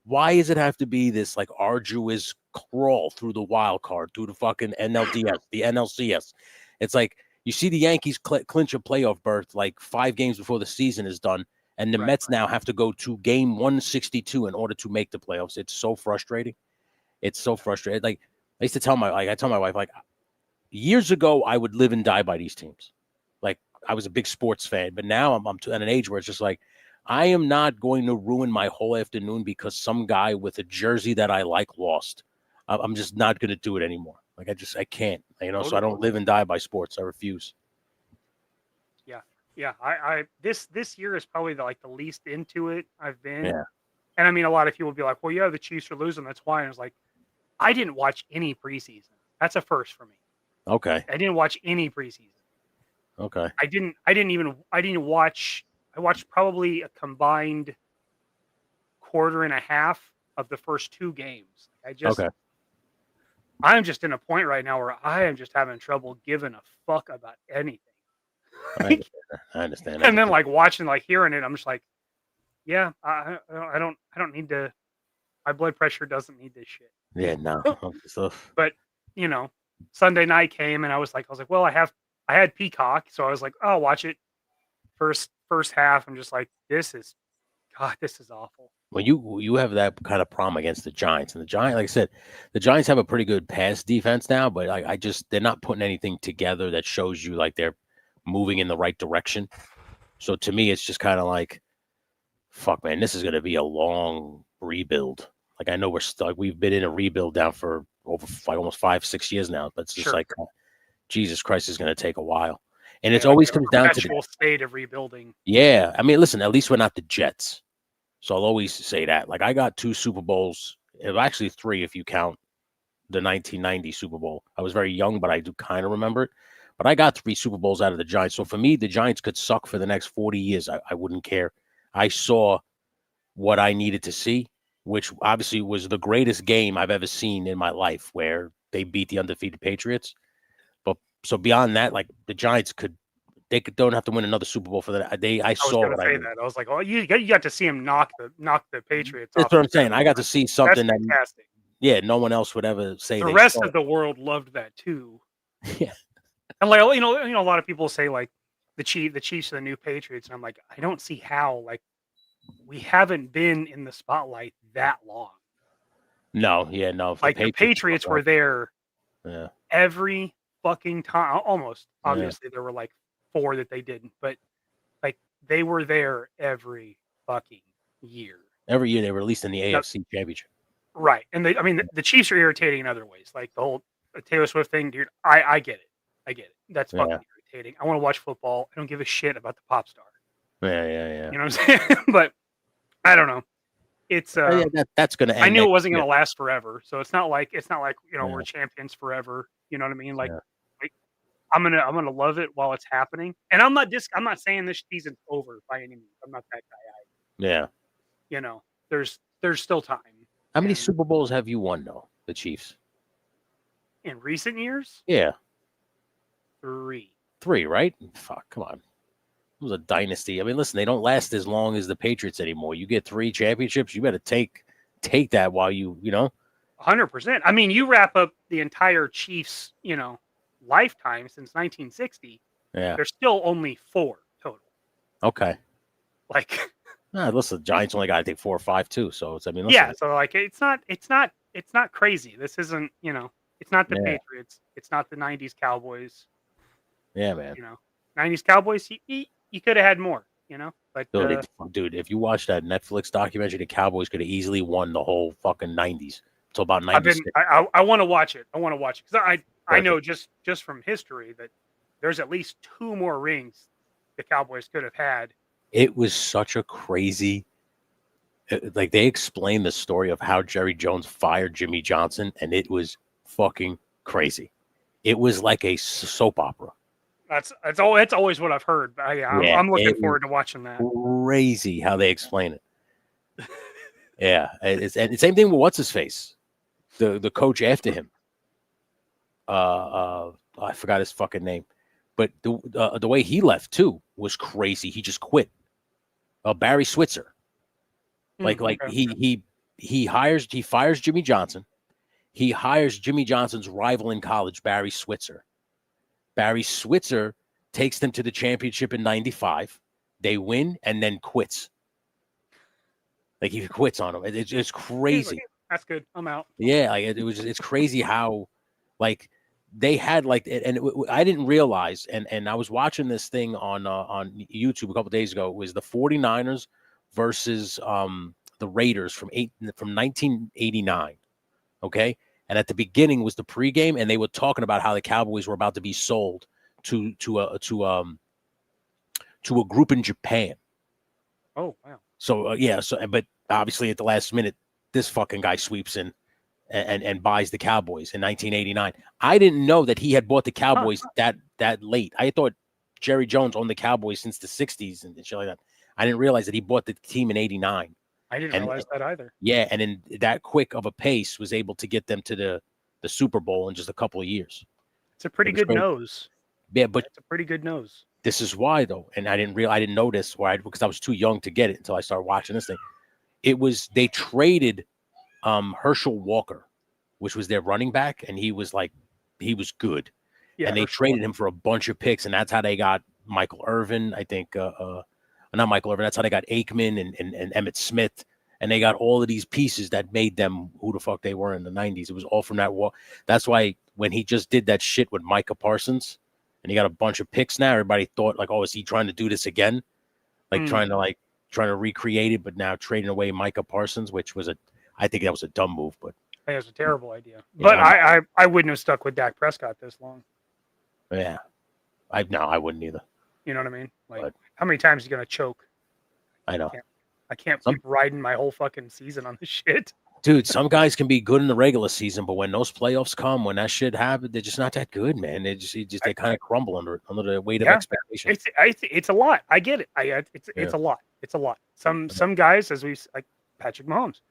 Why does it have to be this like arduous crawl through the wild card, through the fucking NLDS, the NLCS? It's like you see the Yankees clinch a playoff berth like 5 games before the season is done, and the Mets now have to go to game 162 in order to make the playoffs. It's so frustrating. It's so frustrating. Like I used to tell I tell my wife, like, years ago I would live and die by these teams. Like I was a big sports fan, but now I'm at an age where it's just like, I am not going to ruin my whole afternoon because some guy with a jersey that I like lost. I'm just not going to do it anymore. Like I can't, so I don't live and die by sports. I refuse. Yeah. I this year is probably the least into it I've been. Yeah. And I mean, a lot of people would be like, well, yeah, the Chiefs are losing. That's why. And I was like, I didn't watch any preseason. That's a first for me. Okay. I didn't watch any preseason. Okay. I watched probably a combined quarter and a half of the first 2 games. I'm just in a point right now where I am just having trouble giving a fuck about anything. I understand. And then like watching, like hearing it, I'm just like, yeah, I don't need to. My blood pressure doesn't need this shit. Yeah, no. But Sunday night came and I was like, well, I had Peacock, so I was like, oh, I'll watch it. First half, I'm just like, this is awful. Well, you have that kind of problem against the Giants, and the Giants, like I said, the Giants have a pretty good pass defense now, but they're not putting anything together that shows you like they're moving in the right direction. So to me, it's just kind of like, fuck, man, this is going to be a long rebuild. Like I know we've been in a rebuild now for over almost 5-6 years now, but it's just like, Jesus Christ, is going to take a while. And it always comes down to the state of rebuilding. Yeah. I mean, listen, at least we're not the Jets. So I'll always say that. Like I got 2 Super Bowls, actually 3 if you count the 1990 Super Bowl. I was very young, but I do kind of remember it. But I got 3 Super Bowls out of the Giants. So for me, the Giants could suck for the next 40 years. I wouldn't care. I saw what I needed to see, which obviously was the greatest game I've ever seen in my life, where they beat the undefeated Patriots. But so beyond that, like the Giants don't have to win another Super Bowl for that. I saw what I did. I was like, oh, you got to see him knock the Patriots. That's what I'm saying. I got to see something that's fantastic. Yeah, no one else would ever say. The rest of the world loved that too. Yeah, and like a lot of people say like the Chiefs are the new Patriots, and I'm like, I don't see how. Like we haven't been in the spotlight that long. No, yeah, no. Like the Patriots were there. Yeah. Every fucking time, almost. Obviously, there were like 4 that they didn't, but like they were there every fucking year. Every year they were released in the AFC Championship. Right, and the Chiefs are irritating in other ways, like the whole Taylor Swift thing, dude. I get it. That's fucking irritating. I want to watch football. I don't give a shit about the pop star. Yeah. You know what I'm saying? But I don't know. It's that's gonna end. I knew it wasn't gonna last forever, so it's not like we're champions forever. You know what I mean? Like I'm gonna love it while it's happening, and I'm not saying this season's over by any means. I'm not that guy. There's still time. How many Super Bowls have you won, though, the Chiefs? In recent years? Yeah. 3. 3, right? Fuck, come on. It was a dynasty. I mean, listen, they don't last as long as the Patriots anymore. You get 3 championships, you better take that while you 100%. I mean, you wrap up the entire Chiefs, lifetime since 1960. Yeah. There's still only 4 total. Okay. Like listen, the Giants only got to take 4 or 5 too. So it's, I mean, listen. Yeah. So like, it's not crazy. This isn't, It's not the Patriots. It's not the '90s Cowboys. Yeah, man. You know, '90s Cowboys. You could have had more. You know, but dude, if you watch that Netflix documentary, the Cowboys could have easily won the whole fucking '90s till about '96. I want to watch it. I want to watch it because I know just from history that there's at least 2 more rings the Cowboys could have had. It was such a crazy. Like they explained the story of how Jerry Jones fired Jimmy Johnson, and it was fucking crazy. It was like a soap opera. That's always what I've heard. I'm looking forward to watching that. Crazy how they explain it. Yeah, and same thing with what's his face, the coach after him. I forgot his fucking name, but the way he left too was crazy. He just quit. Barry Switzer. He fires Jimmy Johnson. He hires Jimmy Johnson's rival in college, Barry Switzer. Barry Switzer takes them to the championship in '95. They win and then quits. Like he quits on them. It's crazy. That's good. I'm out. Yeah, like it's crazy how like they had like, and I didn't realize, and I was watching this thing on YouTube a couple days ago. It was the 49ers versus the Raiders from 1989. Okay. And at the beginning was the pregame, and they were talking about how the Cowboys were about to be sold to a group in Japan. Oh wow! So but obviously at the last minute, this fucking guy sweeps in and buys the Cowboys in 1989. I didn't know that he had bought the Cowboys that late. I thought Jerry Jones owned the Cowboys since the '60s and shit like that. I didn't realize that he bought the team in '89. I didn't realize that either. Yeah, and in that quick of a pace was able to get them to the Super Bowl in just a couple of years. It's a pretty good nose. Yeah, but it's a pretty good nose. This is why though, and I didn't notice because I was too young to get it until I started watching this thing. It was they traded Herschel Walker, which was their running back, and he was good. Yeah, and they traded him for a bunch of picks, and that's how they got Michael Irvin, I think. Not Michael Irvin. That's how they got Aikman and Emmitt Smith, and they got all of these pieces that made them who the fuck they were in the '90s. It was all from that wall. That's why when he just did that shit with Micah Parsons, and he got a bunch of picks now, everybody thought like, oh, is he trying to do this again? Like trying to recreate it, but now trading away Micah Parsons, which was I think that was a dumb move, but I think it was a terrible idea. But I wouldn't have stuck with Dak Prescott this long. Yeah, I wouldn't either. You know what I mean? Like, how many times are you gonna choke? I know. I can't keep riding my whole fucking season on this shit. Dude, some guys can be good in the regular season, but when those playoffs come, when that shit happens, they're just not that good, man. They kind of crumble under the weight of expectation. It's a lot. I get it. It's a lot. It's a lot. Some guys, like Patrick Mahomes,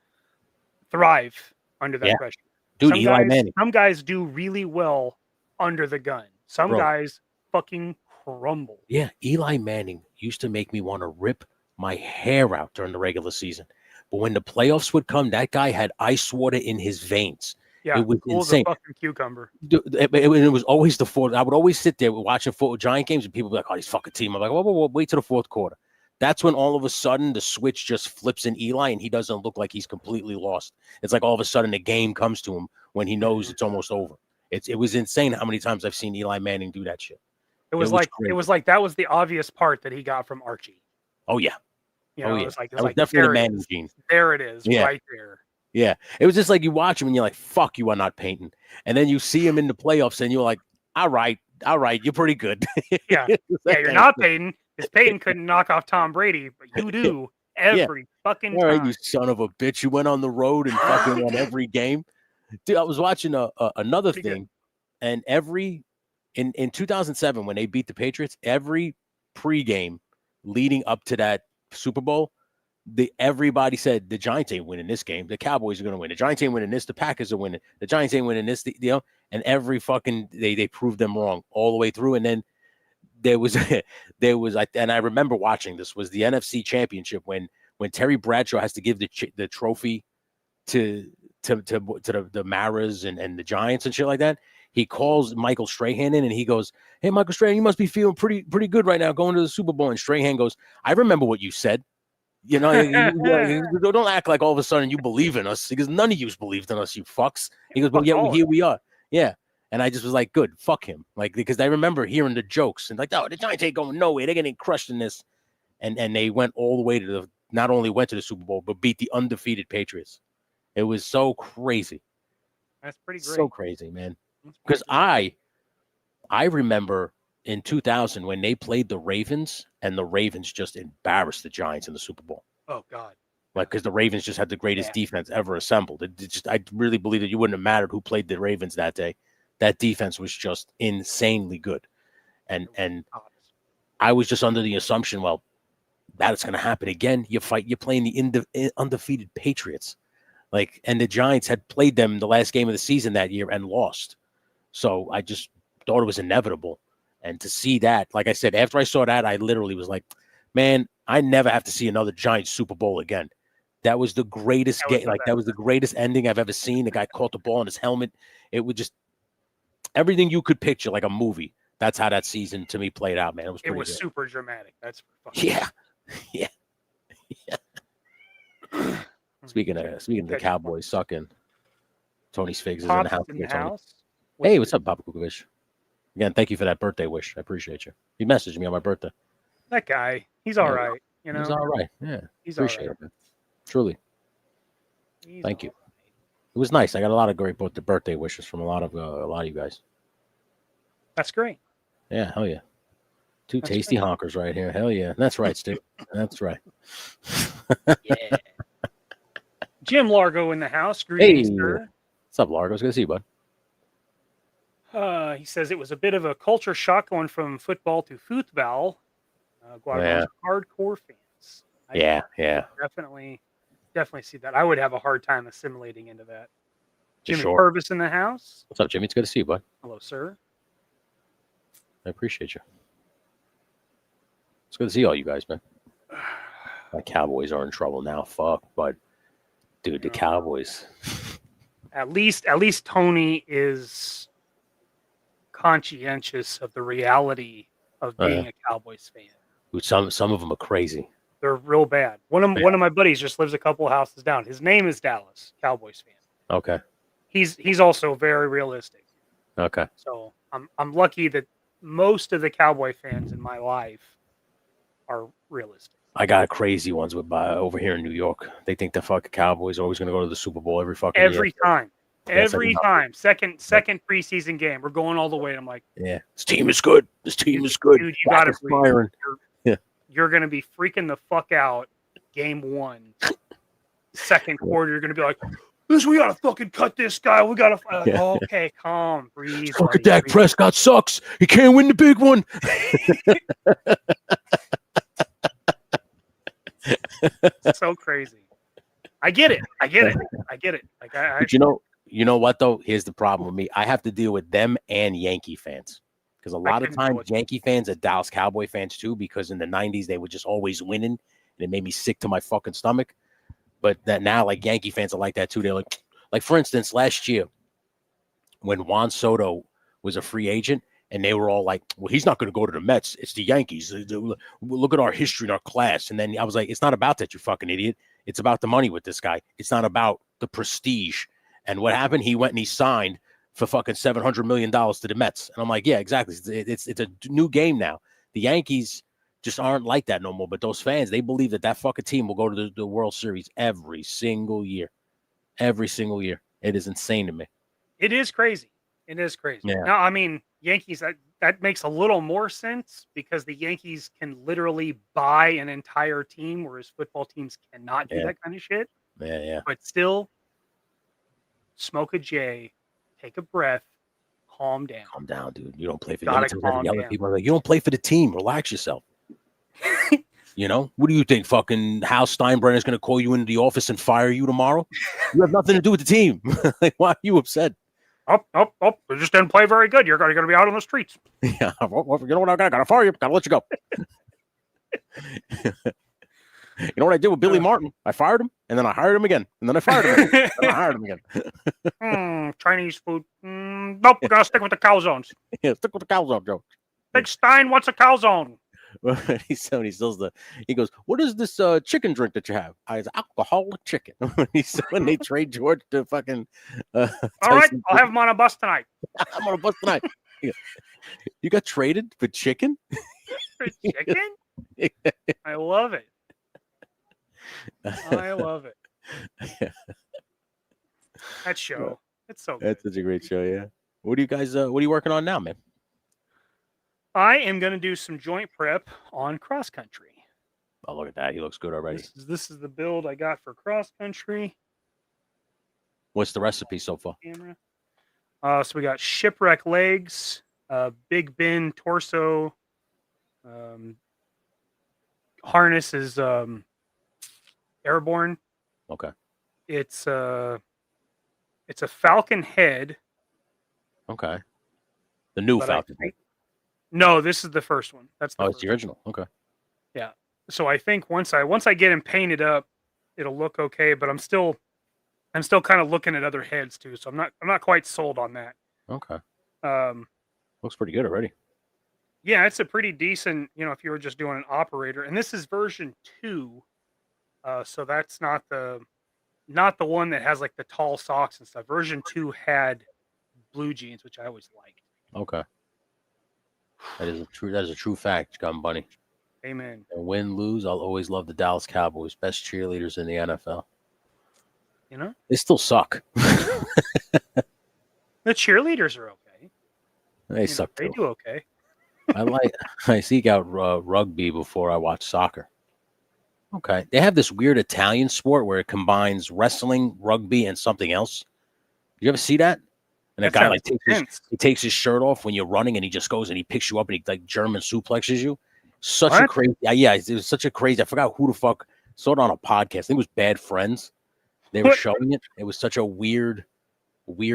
thrive under that pressure. Dude, Eli Manning. Some guys do really well under the gun. Some guys fucking crumble. Yeah, Eli Manning used to make me want to rip my hair out during the regular season. But when the playoffs would come, that guy had ice water in his veins. Yeah, it was insane. A fucking cucumber. It was always the fourth. I would always sit there watching Giant games, and people would be like, "Oh, these fucking team." I'm like, "Whoa, wait till the fourth quarter." That's when all of a sudden the switch just flips in Eli, and he doesn't look like he's completely lost. It's like all of a sudden the game comes to him when he knows it's almost over. It was insane how many times I've seen Eli Manning do that shit. It was like that was the obvious part that he got from Archie. Oh yeah. You know, it was definitely the Manning gene. There it is, right there. Yeah. It was just like you watch him and you're like, fuck, you are not painting. And then you see him in the playoffs and you're like, all right, you're pretty good. Yeah. You're not Peyton. Because Peyton couldn't knock off Tom Brady, but you do every fucking time. All right, you son of a bitch. You went on the road and fucking won every game. Dude, I was watching another thing, and in 2007 when they beat the Patriots, every pregame leading up to that Super Bowl, everybody said the Giants ain't winning this game. The Cowboys are going to win. The Giants ain't winning this. The Packers are winning. The Giants ain't winning this. And every fucking they proved them wrong all the way through. And then there was and I remember watching this was the NFC Championship when Terry Bradshaw has to give the trophy to the Maras and the Giants and shit like that. He calls Michael Strahan in and he goes, "Hey, Michael Strahan, you must be feeling pretty good right now going to the Super Bowl." And Strahan goes, "I remember what you said. You know, don't act like all of a sudden you believe in us because none of you believed in us, you fucks." He goes, "Well, yeah, here we are." Yeah. And I just was like, good, fuck him. Like, because I remember hearing the jokes and like, oh, the Giants ain't going nowhere. They're getting crushed in this. And they went all the way to the, not only went to the Super Bowl, but beat the undefeated Patriots. It was so crazy. That's pretty great. So crazy, man. Because I remember in 2000 when they played the Ravens and the Ravens just embarrassed the Giants in the Super Bowl. Oh, God. Like, because the Ravens just had the greatest defense ever assembled. It just, I really believe that you wouldn't have mattered who played the Ravens that day. That defense was just insanely good. And I was just under the assumption, well, that's going to happen again. You're playing the undefeated Patriots. Like, and the Giants had played them the last game of the season that year and lost. So I just thought it was inevitable. And to see that, like I said, after I saw that, I literally was like, man, I never have to see another Giants Super Bowl again. That was the greatest game. Like, that was the greatest ending I've ever seen. The guy caught the ball in his helmet. It would just everything you could picture, like a movie. That's how that season to me played out, man. It was super dramatic. That's yeah. Speaking of the Cowboys sucking, Tony's Figs is in the house. Hey, what's up, Papa Kukovic? Again, thank you for that birthday wish. I appreciate you. He messaged me on my birthday. That guy, he's all right. You know, he's all right. Yeah, he's appreciate it, man. Truly. Thank you. Right. It was nice. I got a lot of great birthday wishes from a lot of you guys. That's great. Yeah, hell yeah. Two tasty honkers right here. Hell yeah. That's right, Stu. That's right. Yeah. Jim Largo in the house. Greetings, sir. What's up, Largo? It's good to see you, bud. He says it was a bit of a culture shock going from football to football. Guatemala's hardcore fans. Yeah. Definitely see that. I would have a hard time assimilating into that. Jimmy Purvis in the house. What's up, Jimmy? It's good to see you, bud. Hello, sir. I appreciate you. It's good to see all you guys, man. My Cowboys are in trouble now. Fuck, but dude, the Cowboys. At least Tony is conscientious of the reality of being a Cowboys fan. Dude, some of them are crazy. They're real bad. One of my buddies just lives a couple of houses down. His name is Dallas, Cowboys fan. Okay. He's also very realistic. Okay. So I'm lucky that most of the Cowboy fans in my life are realistic. I got crazy ones over here in New York. They think the fucking Cowboys are always going to go to the Super Bowl every year. Time. Every time. Second preseason game. We're going all the way. I'm like, yeah, this team is good. This team is good. Dude, you got to breathe. You're going to be freaking the fuck out game one. Second quarter, you're going to be like, we got to fucking cut this guy. We got to, okay, calm, breathe. Fucking Dak Prescott sucks. He can't win the big one. So crazy. I get it. Like but you know what though? Here's the problem with me. I have to deal with them and Yankee fans. Because a lot of times Yankee fans are Dallas Cowboy fans too, because in the 90s they were just always winning and it made me sick to my fucking stomach. But that now, like, Yankee fans are like that too. They're like for instance, last year when Juan Soto was a free agent and they were all like, well, he's not going to go to the Mets. It's the Yankees. Look at our history and our class. And then I was like, it's not about that, you fucking idiot. It's about the money with this guy. It's not about the prestige. And what happened? He went and he signed for fucking $700 million to the Mets. And I'm like, yeah, exactly. It's a new game now. The Yankees just aren't like that no more. But those fans, they believe that fucking team will go to the World Series every single year. Every single year. It is insane to me. It is crazy. It is crazy. Yeah. Now, I mean, Yankees, that makes a little more sense because the Yankees can literally buy an entire team, whereas football teams cannot do that kind of shit. Yeah. But still, smoke a J, take a breath, calm down. Calm down, dude. You don't play for the team. People are like, you don't play for the team. Relax yourself. You know, what do you think? Fucking Hal Steinbrenner is going to call you into the office and fire you tomorrow? You have nothing to do with the team. Like, why are you upset? Oh, we just didn't play very good. You're going to be out on the streets. Yeah, well, you know what? I got to fire you. Got to let you go. You know what I did with Billy Martin? I fired him, and then I hired him again, and then I fired him again, and I hired him again. Chinese food. Nope, we're going to stick with the calzones. Yeah, stick with the calzone, Joe. Big Stein wants a calzone. he sells he goes, what is this chicken drink that you have? I was alcoholic chicken. When they trade George to fucking all right, I'll have him on a bus tonight. I'm on a bus tonight. You got traded for chicken? For chicken? I love it. I love it. That show. It's so good. That's such a great show, yeah. What are you working on now, man? I am going to do some joint prep on cross country. Oh, look at that. He looks good already. This is the build I got for cross country. What's the recipe so far? Camera. So we got shipwreck legs, big bin torso, harness is airborne. Okay. It's a falcon head. Okay. The new falcon head. No, this is the first one. That's the it's the original. Okay. Yeah. So I think once I get him painted up, it'll look okay. But I'm still kind of looking at other heads too. So I'm not quite sold on that. Okay. Looks pretty good already. Yeah, it's a pretty decent. If you were just doing an operator, and this is version 2, so that's not the one that has like the tall socks and stuff. Version 2 had blue jeans, which I always liked. Okay. That is a true fact, Gun Bunny. Amen. And win, lose, I'll always love the Dallas Cowboys, best cheerleaders in the NFL. They still suck. The cheerleaders are okay. They suck too. They do okay. I seek out rugby before I watch soccer. Okay. They have this weird Italian sport where it combines wrestling, rugby, and something else. You ever see that? And a guy takes his shirt off when you're running, and he just goes and he picks you up and he like German suplexes you. A crazy, it was such a crazy. I forgot who the fuck saw it on a podcast. I think it was Bad Friends. They were showing it. It was such a weird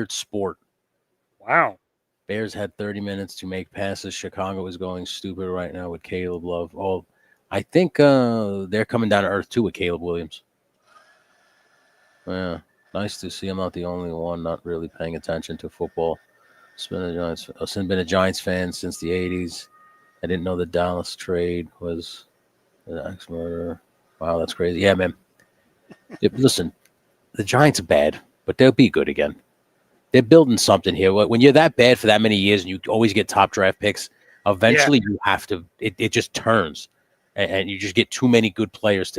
sport. Wow. Bears had 30 minutes to make passes. Chicago is going stupid right now with Caleb Love. Oh, I think they're coming down to earth too with Caleb Williams. Yeah. Nice to see I'm not the only one not really paying attention to football. I've been a Giants fan since the 80s. I didn't know the Dallas trade was an axe murder. Wow, that's crazy. Yeah, man. Listen, the Giants are bad, but they'll be good again. They're building something here. When you're that bad for that many years and you always get top draft picks, eventually you have to. It just turns, and you just get too many good players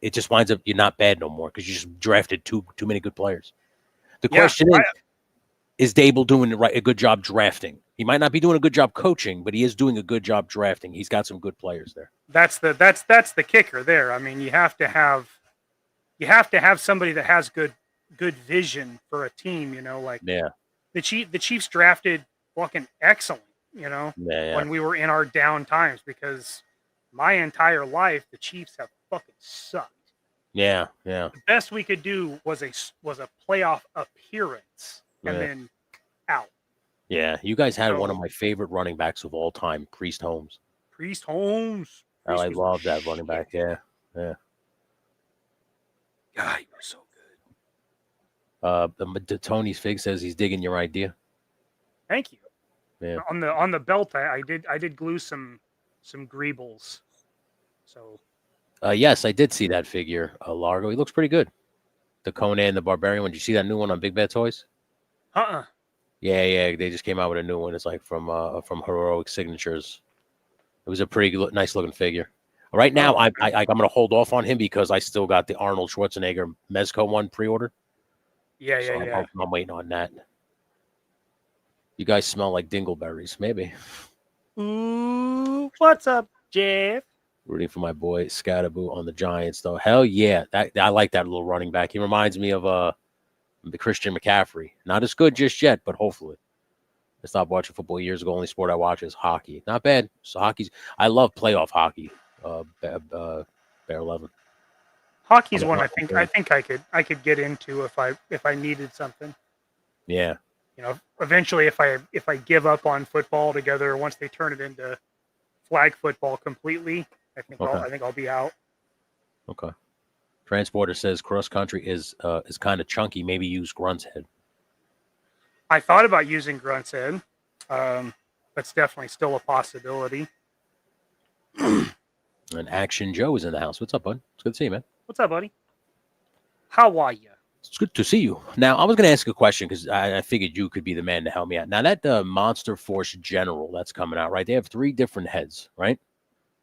it just winds up you're not bad no more because you just drafted too many good players. The question is Dable doing a good job drafting? He might not be doing a good job coaching, but he is doing a good job drafting. He's got some good players there. That's the kicker there. I mean, you have to have somebody that has good vision for a team. The Chiefs drafted fucking excellent. When we were in our down times, because my entire life the Chiefs have fucking sucked. Yeah. The best we could do was a playoff appearance and then out. Yeah, you guys had one of my favorite running backs of all time, Priest Holmes. I love that running back. Yeah. God, he was so good. Tony's Fig says he's digging your idea. Thank you. Yeah. On the belt, I did glue some greebles. So. Yes, I did see that figure, Largo. He looks pretty good. The Conan the Barbarian one. Did you see that new one on Big Bad Toys? Yeah. They just came out with a new one. It's like from Heroic Signatures. It was a pretty nice looking figure. Right now, I'm going to hold off on him because I still got the Arnold Schwarzenegger Mezco one pre-order. Yeah. I'm waiting on that. You guys smell like dingleberries, maybe. Ooh, what's up, Jeff? Rooting for my boy Scatterboo on the Giants, though. Hell yeah, I like that little running back. He reminds me of the Christian McCaffrey. Not as good just yet, but hopefully. I stopped watching football years ago. Only sport I watch is hockey. Not bad. So I love playoff hockey. Bear 11. Hockey's one I think I could get into if I needed something. Yeah. Eventually if I give up on football altogether, once they turn it into flag football completely, I think I'll be out. Okay. Transporter says cross country is kind of chunky. Maybe use Grunt's head. I thought about using Grunt's head. That's definitely still a possibility. And Action Joe is in the house. What's up, bud? It's good to see you, man. What's up, buddy? How are you? It's good to see you. Now, I was going to ask a question because I figured you could be the man to help me out. Now, that Monster Force General that's coming out, right? They have 3 different heads, right?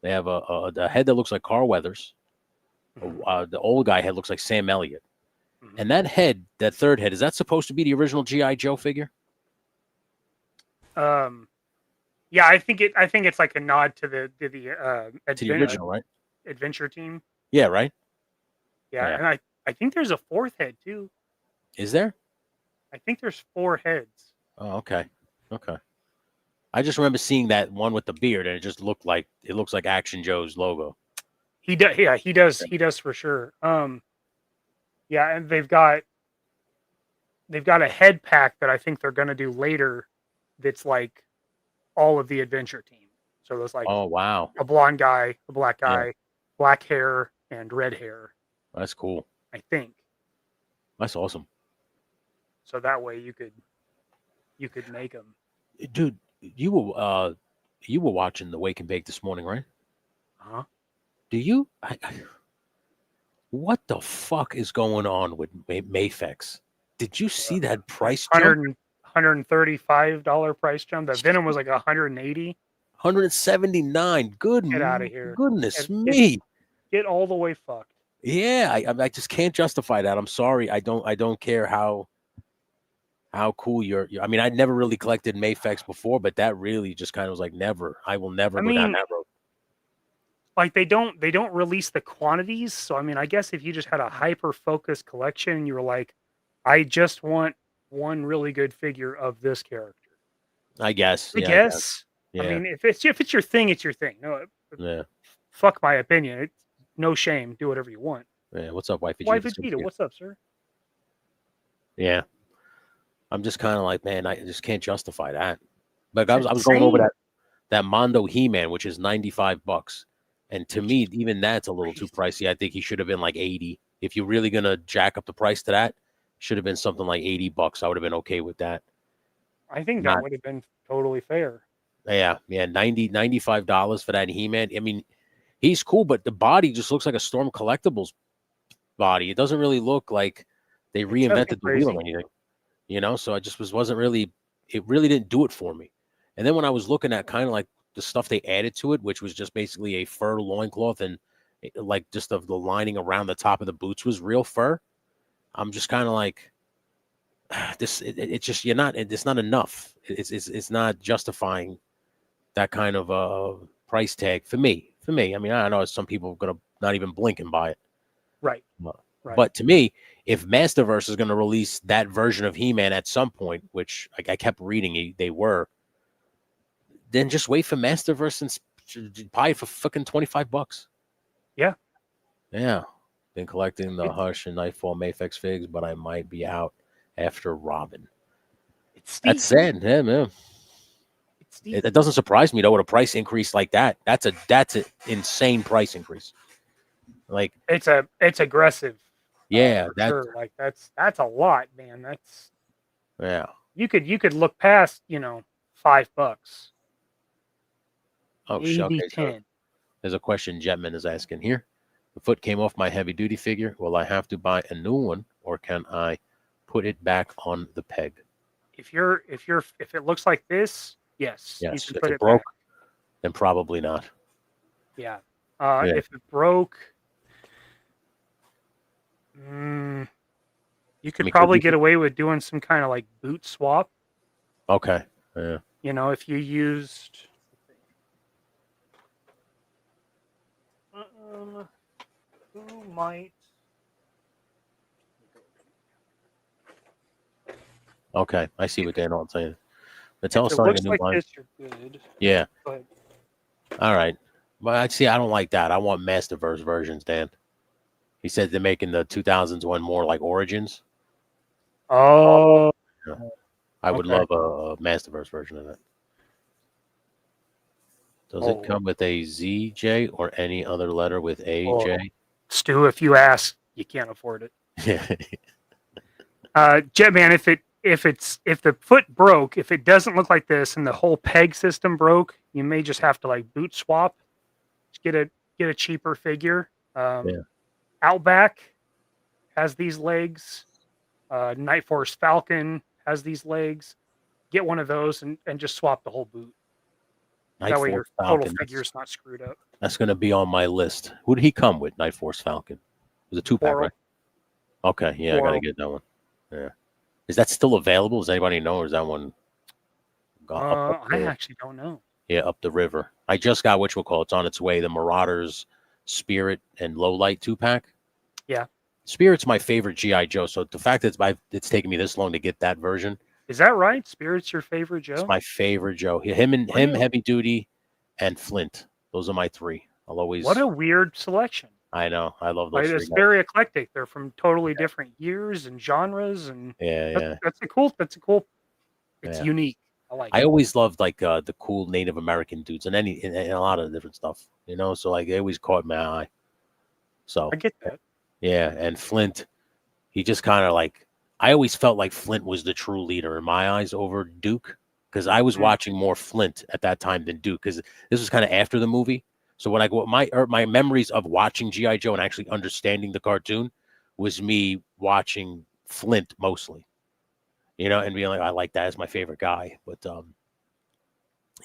They have a head that looks like Carl Weathers. The old guy head looks like Sam Elliott. And that head, that third head, is that supposed to be the original GI Joe figure? Yeah, I think it's like a nod to the original, right? Adventure team. Yeah, right. Yeah, and I think there's a 4th head too. Is there? I think there's 4 heads. Oh, okay. I just remember seeing that one with the beard, and it looks like Action Joe's logo. He does. Yeah, he does. He does for sure. Yeah, and they've got a head pack that I think they're going to do later. That's like all of the adventure team. So there's like, oh wow, a blonde guy, a black guy, black hair, and red hair. That's cool. I think that's awesome. So that way you could make them. Dude, you were watching the Wake and Bake this morning, right? Huh? Do you? What the fuck is going on with Mafex? Did you see that price jump? $135 price jump. The Venom was like $180. $179. Good. Get out of here. Goodness me. Get all the way fucked. Yeah, I just can't justify that. I'm sorry. I don't care how cool you're. I mean, I'd never really collected Mafex before, but that really just kind of was like never. I will never go down that road. Like they don't release the quantities. So I mean, I guess if you just had a hyper focused collection, you were like, I just want one really good figure of this character. I guess. Yeah. I mean, if it's your thing, it's your thing. No. Yeah. Fuck my opinion. It's no shame. Do whatever you want. Yeah. What's up, Wife? Wife Vegeta, what's up, sir? Yeah. I'm just kind of like, man, I just can't justify that. But I was going over that Mondo He-Man, which is $95. And to me, even that's a little too pricey. I think he should have been like 80. If you're really gonna jack up the price to that, should have been something like $80. I would have been okay with that. I think that would have been totally fair. Yeah, $95 for that He-Man. I mean, he's cool, but the body just looks like a Storm Collectibles body. It doesn't really look like they reinvented the wheel or anything. You know, so I just wasn't really. It really didn't do it for me. And then when I was looking at kind of like the stuff they added to it, which was just basically a fur loincloth and like just the lining around the top of the boots was real fur. I'm just kind of like this. It's just it's not enough. It's not justifying that kind of price tag for me. I mean, I know some people are gonna not even blink and buy it. Right. But to me, if Masterverse is going to release that version of He-Man at some point, which I kept reading they were, then just wait for Masterverse and buy it for fucking $25. Yeah. Yeah. Been collecting the Hush and Nightfall Mafex figs, but I might be out after Robin. That's sad. Yeah, man. It doesn't surprise me though with a price increase like that. That's an insane price increase. Like it's aggressive. Yeah, like that's a lot, man. Yeah. You could look past, $5. Oh, okay. So there's a question Jetman is asking here. The foot came off my heavy duty figure. Will I have to buy a new one, or can I put it back on the peg? If it looks like this, yes. Yes. You can if put it it broke, back. then probably not. Yeah. If it broke, you could probably get away with doing some kind of like boot swap. Okay. Yeah. If you used. Who might? Okay, I see what Daniel's saying. Mattel's If it starting looks a new like line. this, you're good. Yeah. Go ahead. All right. Well, I don't like that. I want Masterverse versions, Dan. He said they're making the 2000s one more like Origins. Oh. Yeah. I would love a Masterverse version of that. Does it come with a ZJ or any other letter with AJ? Stu, if you ask, you can't afford it. Yeah. Jetman, if the foot broke, if it doesn't look like this and the whole peg system broke, you may just have to like boot swap. get a cheaper figure. Yeah. Outback has these legs. Night Force Falcon has these legs. Get one of those and just swap the whole boot. Night That way Force your total Falcon. figure's not screwed up. That's going to be on my list. Who did he come with? Night Force Falcon. It was a 2-pack, right? Okay, yeah, I got to get that one. Yeah. Is that still available? Does anybody know, or is that one gone I actually don't know. Yeah, up the river. I just got it's on its way. The Marauders, Spirit, and Lowlight 2-pack. Yeah. Spirit's my favorite GI Joe. So the fact that it's taken me this long to get that version. Is that right? Spirit's your favorite Joe? It's my favorite Joe. Him, Heavy Duty, and Flint. Those are my 3. I'll always. What a weird selection. I know. I love those. It's very eclectic. They're from totally different years and genres, and that's a cool. It's unique. I like. I always loved the cool Native American dudes and a lot of different stuff. So like they always caught my eye. So I get that. Yeah, and Flint, he just kind of I always felt like Flint was the true leader in my eyes over Duke, because I was watching more Flint at that time than Duke, because this was kind of after the movie. So when I go, my memories of watching GI Joe and actually understanding the cartoon was me watching Flint mostly, and being like, I like that as my favorite guy. But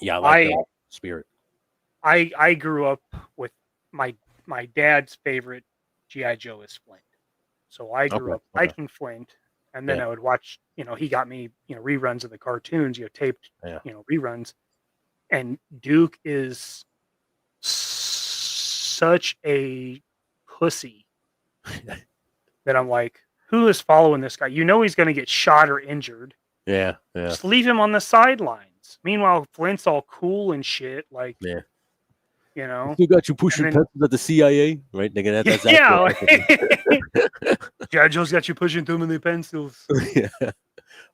yeah, I like Spirit. I grew up with my dad's favorite GI Joe is Flint, so I grew up liking Flint, and then I would watch. He got me reruns of the cartoons, taped reruns, and Duke is such a pussy that I'm like, who is following this guy? He's going to get shot or injured. Yeah. Just leave him on the sidelines. Meanwhile, Flint's all cool and shit. Like, Who got you pushing pencils at the CIA? Right? That's GI Joe's got you pushing too many pencils. Yeah.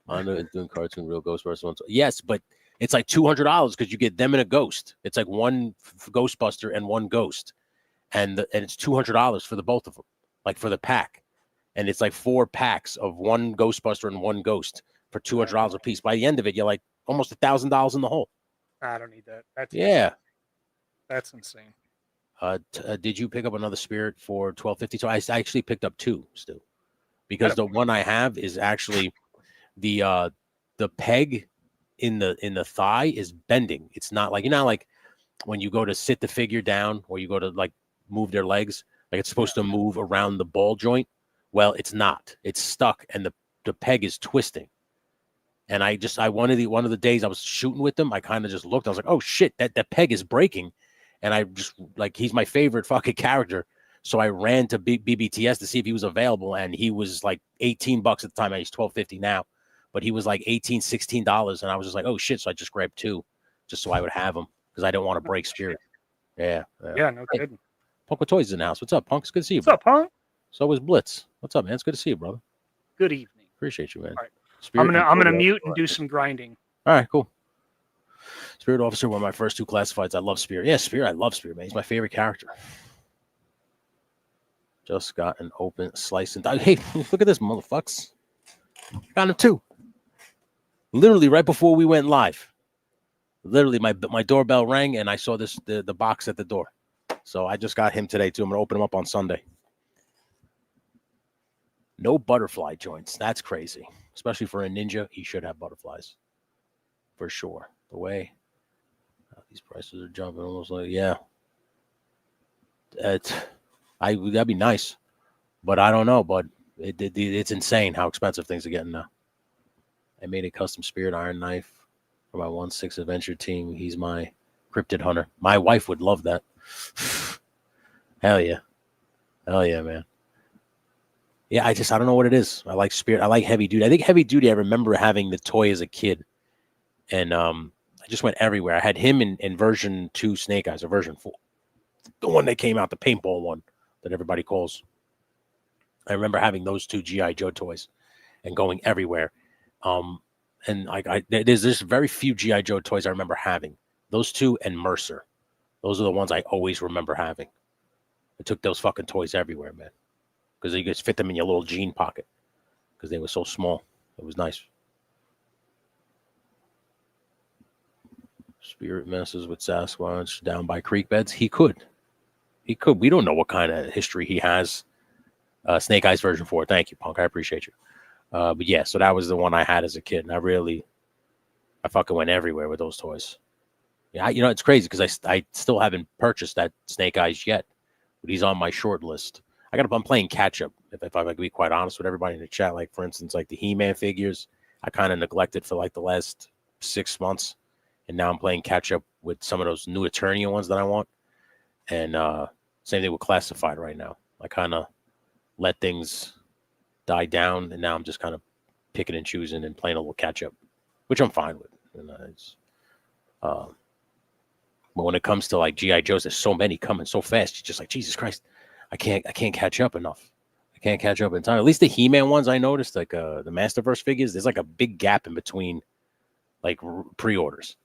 I'm doing cartoon real Ghostbusters ones. Yes, but it's like $200 because you get them and a ghost. It's like one Ghostbuster and one ghost, and it's $200 for the both of them, like for the pack, and it's like 4 packs of one Ghostbuster and one ghost for $200 a piece. By the end of it, you're like almost $1,000 in the hole. I don't need that. That's insane. Did you pick up another Spirit for $12.50? So I actually picked up 2 still, because the one I have is actually the peg in the thigh is bending. It's not like, like when you go to sit the figure down or you go to like move their legs, like it's supposed to move around the ball joint. Well, it's not. It's stuck, and the peg is twisting. And one of the days I was shooting with them, I kind of just looked. I was like, oh shit, that peg is breaking. And I just he's my favorite fucking character. So I ran to BBTS to see if he was available, and he was like $18 at the time, and he's $12.50 now. But he was like $18, $16, and I was just like, oh shit! So I just grabbed 2, just so I would have them, because I don't want to break Spirit. Yeah, no kidding. Punk with Toys is in the house. What's up, Punk? It's good to see you. What's up, Punk? So is Blitz. What's up, man? It's good to see you, brother. Good evening. Appreciate you, man. All right. I'm gonna mute and do some grinding. All right, cool. Spirit Officer, one of my first 2 classifieds. I love Spirit. Yeah, Spirit. I love Spirit, man. He's my favorite character. Just got an open slice and die. Hey, look at this, motherfuckers. Got him 2. Literally right before we went live. Literally, my doorbell rang and I saw the box at the door. So I just got him today too. I'm gonna open him up on Sunday. No butterfly joints. That's crazy. Especially for a ninja, he should have butterflies. For sure. The way these prices are jumping, almost like that'd be nice. But I don't know, but it's insane how expensive things are getting now. I made a custom Spirit iron knife for my 1/6 adventure team. He's my cryptid hunter. My wife would love that. Hell yeah, man. Yeah, I don't know what it is. I like Spirit. I like Heavy Duty. I think Heavy Duty, I remember having the toy as a kid, and I just went everywhere. I had him in version 2 Snake Eyes, or version 4, the one that came out, the paintball one that everybody calls. I remember having those 2 GI Joe toys and going everywhere. And there's just very few GI Joe toys I remember having. Those 2 and Mercer. Those are the ones I always remember having. I took those fucking toys everywhere, man, because you could fit them in your little jean pocket because they were so small. It was nice. Spirit messes with Sasquatch down by creek beds. He could. He could. We don't know what kind of history he has. Snake Eyes version 4. Thank you, Punk. I appreciate you. But yeah, so that was the one I had as a kid, and I fucking went everywhere with those toys. Yeah, it's crazy because I still haven't purchased that Snake Eyes yet, but he's on my short list. I'm playing catch up. If I could be quite honest with everybody in the chat, like for instance, like the He-Man figures, I kind of neglected for like the last 6 months, and now I'm playing catch up with some of those new Eternia ones that I want. And same thing with Classified right now. I kind of let things die down, and now I'm just kind of picking and choosing and playing a little catch up, which I'm fine with. And but when it comes to like GI Joes, there's so many coming so fast. It's just like, Jesus Christ, I can't catch up enough. I can't catch up in time. At least the He-Man ones I noticed, like the Masterverse figures, there's like a big gap in between like pre-orders.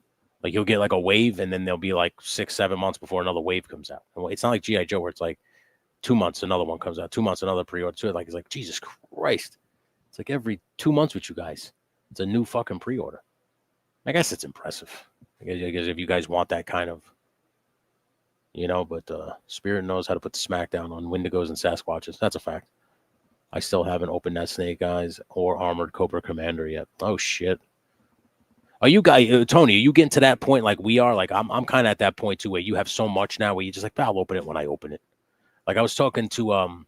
Like you'll get like a wave, and then there'll be like 6-7 months before another wave comes out. It's not like GI Joe where it's like 2 months another one comes out, 2 months another pre-order. So it's like Jesus Christ, it's like every 2 months with you guys, it's a new fucking pre-order. I guess it's impressive. I guess if you guys want that kind of, but Spirit knows how to put the smackdown on Wendigos and Sasquatches. That's a fact. I still haven't opened that Snake Eyes or Armored Cobra Commander yet. Oh shit. Are you guys, Tony? Are you getting to that point like we are? Like I'm kind of at that point too, where you have so much now, where you just like, I'll open it when I open it. Like I was talking to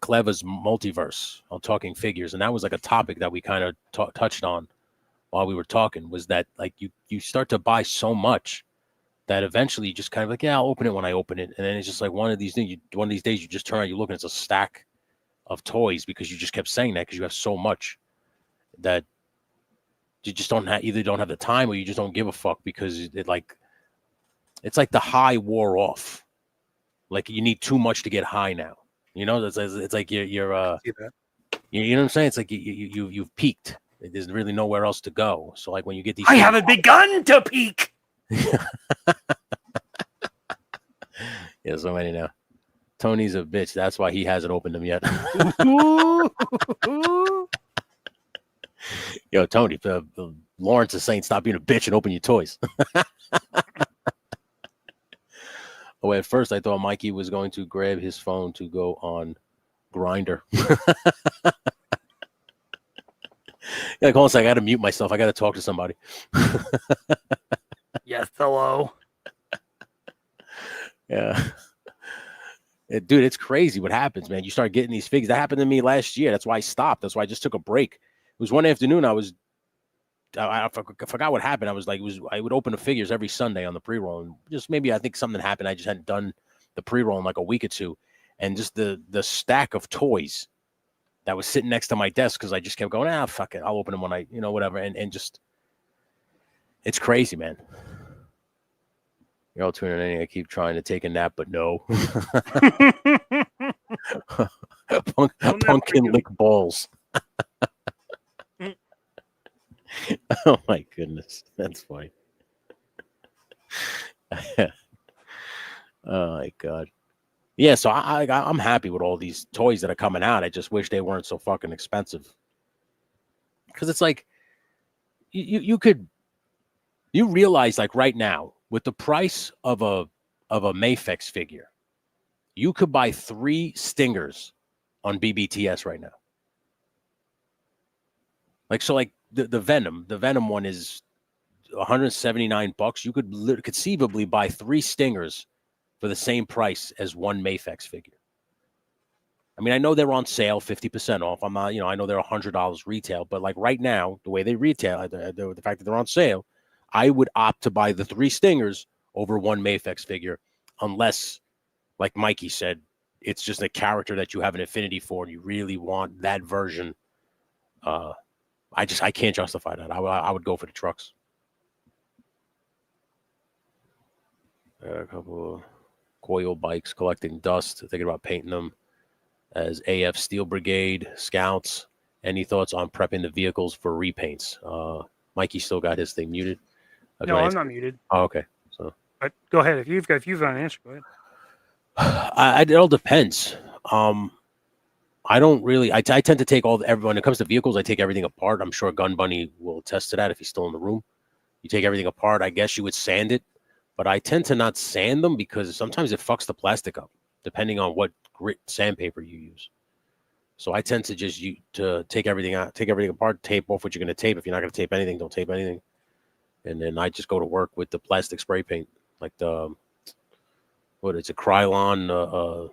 Clever's Multiverse on Talking Figures, and that was like a topic that we kind of touched on while we were talking. Was that like you start to buy so much that eventually you just kind of like, yeah, I'll open it when I open it, and then it's just like one of these days you just turn around, you look, and it's a stack of toys because you just kept saying that because you have so much that you just either don't have the time or you just don't give a fuck because it's like the high wore off. Like you need too much to get high now. It's like you're you know what I'm saying? It's like you've peaked. There's really nowhere else to go. So like when you get these, I haven't begun to peak. Yeah, so many now. Tony's a bitch. That's why he hasn't opened them yet. Yo, Tony, Lawrence is saying stop being a bitch and open your toys. Oh, at first I thought Mikey was going to grab his phone to go on Grinder. Hold on a second, I got to mute myself. I got to talk to somebody. Yes, hello. Yeah. Dude, it's crazy what happens, man. You start getting these figures. That happened to me last year. That's why I stopped. That's why I just took a break. It was one afternoon. I forgot what happened. I was like, I would open the figures every Sunday on the pre-roll. And just maybe I think something happened. I just hadn't done the pre-roll in like a week or two. And just the stack of toys that was sitting next to my desk because I just kept going, fuck it. I'll open them when I, whatever. And just, it's crazy, man. You're all tuning in. I keep trying to take a nap, but no. Pumpkin lick balls. Oh my goodness, that's funny. Oh my god. Yeah, so I'm happy with all these toys that are coming out. I just wish they weren't so fucking expensive. Because it's like you realize like right now with the price of a Mafex figure, you could buy 3 Stingers on BBTS right now. Like so, like the Venom one is $179. You could conceivably buy 3 Stingers for the same price as one Mafex figure. I mean, I know they're on sale, 50% off. I'm not, I know they're $100 retail, but like right now, the way they retail, the fact that they're on sale, I would opt to buy the 3 Stingers over one Mafex figure, unless, like Mikey said, it's just a character that you have an affinity for and you really want that version. I can't justify that. I would go for the trucks. A couple of coil bikes collecting dust, thinking about painting them as AF Steel Brigade Scouts. Any thoughts on prepping the vehicles for repaints? Mikey still got his thing muted. No, I'm not muted. Oh, okay. So, but go ahead if you've got an answer. Go ahead. It all depends. I don't really. I tend to take everyone. When it comes to vehicles, I take everything apart. I'm sure Gun Bunny will attest to that if he's still in the room. You take everything apart. I guess you would sand it, but I tend to not sand them because sometimes it fucks the plastic up, depending on what grit sandpaper you use. So I tend to just take everything out, take everything apart, tape off what you're going to tape. If you're not going to tape anything, don't tape anything. And then I just go to work with the plastic spray paint, like the it's a Krylon,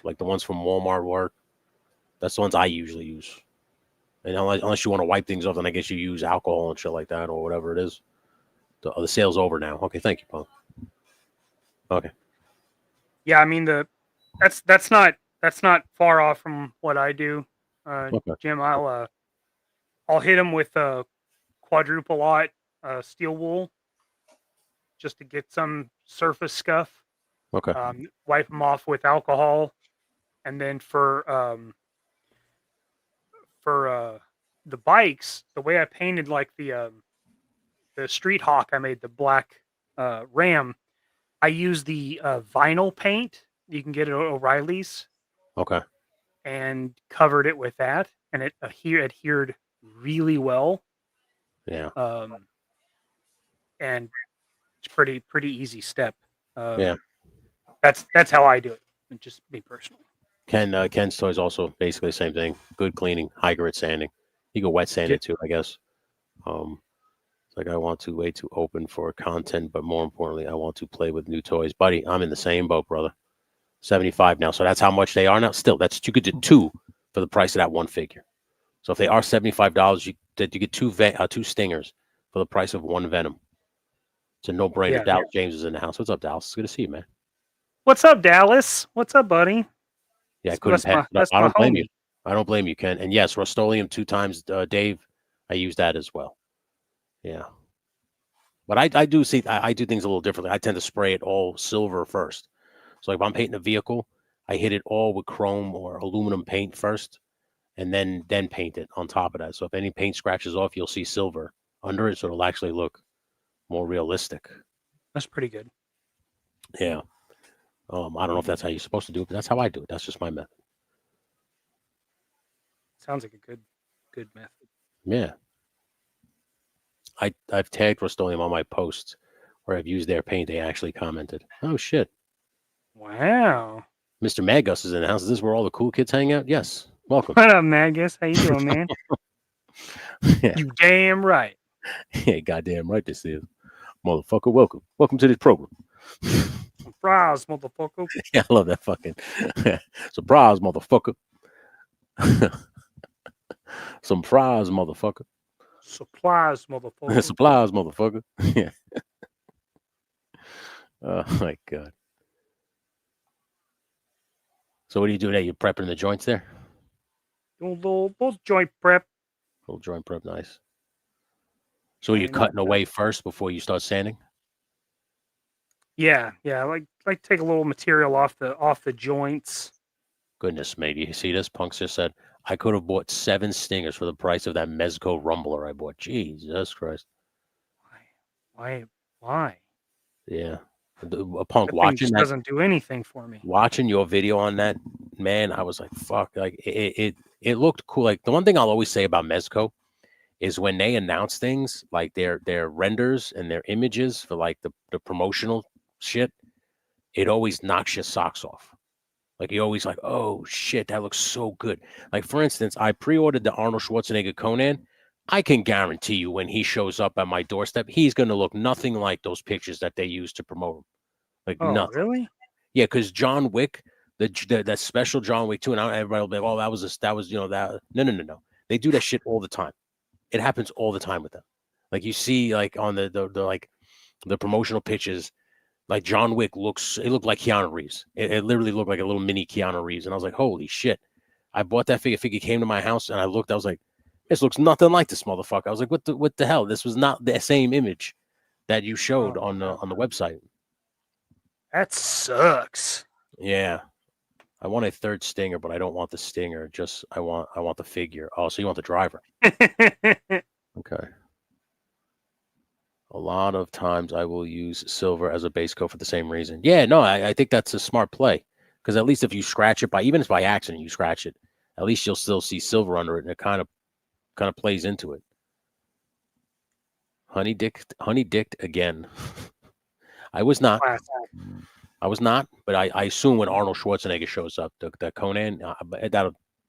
like the ones from Walmart work. That's the ones I usually use. And unless you want to wipe things off, then I guess you use alcohol and shit like that or whatever it is. The sale's over now. Okay, thank you, Paul. Okay. Yeah, I mean that's not far off from what I do, Okay. Jim. I'll hit them with a quadruple aught steel wool just to get some surface scuff. Okay. Wipe them off with alcohol, and then for the bikes, the way I painted like the Street Hawk, I made the black Ram. I use the vinyl paint you can get at O'Reilly's. Okay. And covered it with that, and it adhered really well. Yeah. And it's pretty easy step. Yeah. That's how I do it. Just me personally. Ken's toys also basically the same thing. Good cleaning, high grit sanding. You can wet sand it too, I guess. It's like I want to way too open for content, but more importantly, I want to play with new toys. Buddy, I'm in the same boat, brother. 75 now. So that's how much they are now. Still, you could do two for the price of that one figure. So if they are $75, you get two stingers for the price of one Venom. It's a no-brainer. Yeah. Dallas James is in the house. What's up, Dallas? It's good to see you, man. What's up, Dallas? What's up, buddy? Yeah, I couldn't. I don't blame you. I don't blame you, Ken. And yes, Rust-Oleum 2 times, Dave. I use that as well. Yeah. But I do see. I do things a little differently. I tend to spray it all silver first. So if I'm painting a vehicle, I hit it all with chrome or aluminum paint first, and then paint it on top of that. So if any paint scratches off, you'll see silver under it, so it'll actually look more realistic. That's pretty good. Yeah. I don't know if that's how you're supposed to do it, but that's how I do it. That's just my method. Sounds like a good method. Yeah. I've tagged Rust-Oleum on my posts where I've used their paint. They actually commented. Oh shit. Wow. Mr. Magus is in the house. Is this where all the cool kids hang out? Yes. Welcome. What up, Magus? How you doing, man? Yeah. You damn right. Yeah, goddamn right this is. Motherfucker, welcome. Welcome to this program. Surprise, motherfucker. Yeah, I love that fucking surprise, motherfucker. Some fries, motherfucker. Supplies, motherfucker. Supplies, motherfucker. Yeah. Oh my god. So what do you do now? You're prepping the joints there? Little joint prep. Little joint prep, nice. So are you cutting away first before you start sanding? Yeah. I like take a little material off the joints. Goodness me, you see this? Punks just said I could have bought 7 stingers for the price of that Mezco rumbler I bought. Jesus Christ. Why? Yeah. A Punk that watching that doesn't do anything for me. Watching your video on that, man, I was like, fuck. Like it looked cool. Like the one thing I'll always say about Mezco is when they announce things like their renders and their images for like the promotional shit, it always knocks your socks off. Like you always like, oh shit, that looks so good. Like for instance, I pre-ordered the Arnold Schwarzenegger Conan. I can guarantee you when he shows up at my doorstep, he's going to look nothing like those pictures that they use to promote him. Like nothing. Really? Yeah, because John Wick, that special John Wick 2, and everybody will be like, oh, that was that. No. They do that shit all the time. It happens all the time with them. Like you see, like on the promotional pictures, like John Wick looked like Keanu Reeves. It literally looked like a little mini Keanu Reeves, and I was like, holy shit! I bought that figure. Figure came to my house, and I looked. I was like, this looks nothing like this motherfucker. I was like, what the hell? This was not the same image that you showed on the website. That sucks. Yeah. I want a third stinger, but I don't want the stinger. Just I want the figure. Oh, so you want the driver. Okay. A lot of times I will use silver as a base coat for the same reason. Yeah, no, I think that's a smart play. Because at least if you scratch it even if by accident you scratch it, at least you'll still see silver under it, and it kind of plays into it. Honey dicked again. I was not. Classic. I was not, but I assume when Arnold Schwarzenegger shows up, the Conan,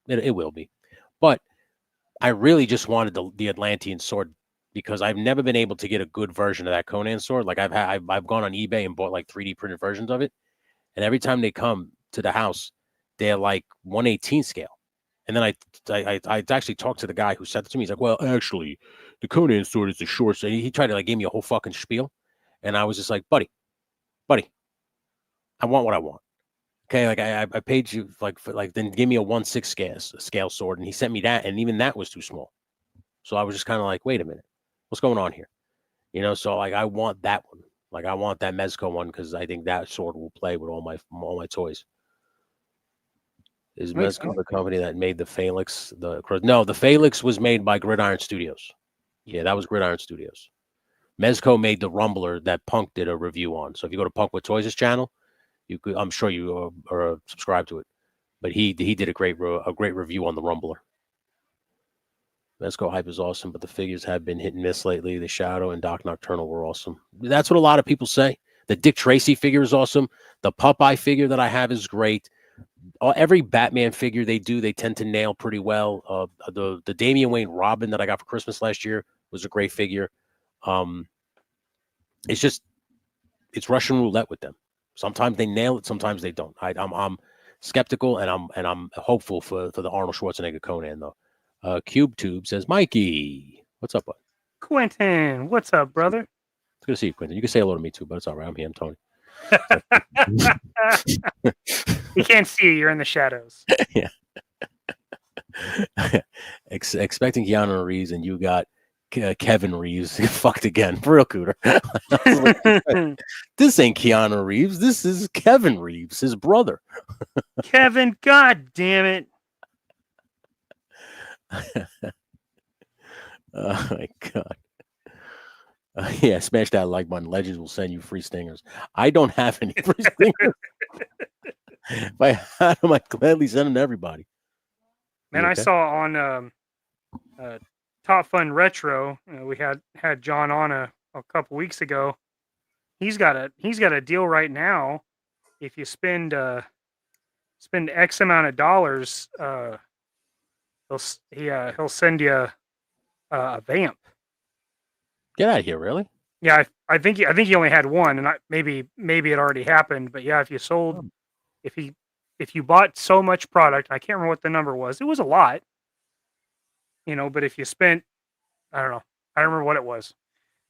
it will be. But I really just wanted the Atlantean sword because I've never been able to get a good version of that Conan sword. Like I've gone on eBay and bought like 3D printed versions of it, and every time they come to the house, they're like 1/18 scale. And then I actually talked to the guy who sent it to me. He's like, well, actually, the Conan sword is the short. So he tried to like give me a whole fucking spiel, and I was just like, buddy, I want what I want. Okay, like I paid you then give me a 1/6 scale sword, and he sent me that, and even that was too small. So I was just kind of like, wait a minute, what's going on here? You know, so like I want that one, like I want that Mezco one because I think that sword will play with all my toys. Is Mezco the company that made the Phalanx? No, the Phalanx was made by Gridiron Studios. Yeah, that was Gridiron Studios. Mezco made the Rumbler that Punk did a review on. So if you go to Punk with Toys' channel, you could, I'm sure you are subscribed to it. But he did a great review on the Rumbler. Mezco hype is awesome, but the figures have been hit and miss lately. The Shadow and Doc Nocturnal were awesome. That's what a lot of people say. The Dick Tracy figure is awesome. The Popeye figure that I have is great. Every Batman figure they tend to nail pretty well. The Damian Wayne Robin that I got for Christmas last year was a great figure. It's Russian roulette with them. Sometimes they nail it, sometimes they don't. I'm skeptical and I'm hopeful for the Arnold Schwarzenegger Conan though. Cube Tube says, Mikey, what's up, bud? Quentin, what's up, brother? It's good to see you, Quentin. You can say hello to me too, but it's all right. I'm here. I'm Tony. You can't see you. You're in the shadows. Yeah. Expecting Keanu Reeves, and you got Kevin Reeves. Fucked again. For real, Cooter. Like, this ain't Keanu Reeves. This is Kevin Reeves, his brother. Kevin, god damn it. Oh, my God. Yeah, smash that like button. Legends will send you free stingers. I don't have any free stingers. If I had them, I'd gladly send them to everybody. Man, okay? I saw on Top Fun Retro, we had John on a couple weeks ago. He's got a deal right now. If you spend X amount of dollars, he'll send you a vamp. Get out of here, really? Yeah, I think he only had one, and maybe it already happened. But yeah, if you sold, if you bought so much product, I can't remember what the number was. It was a lot, But if you spent, I don't know, I don't remember what it was.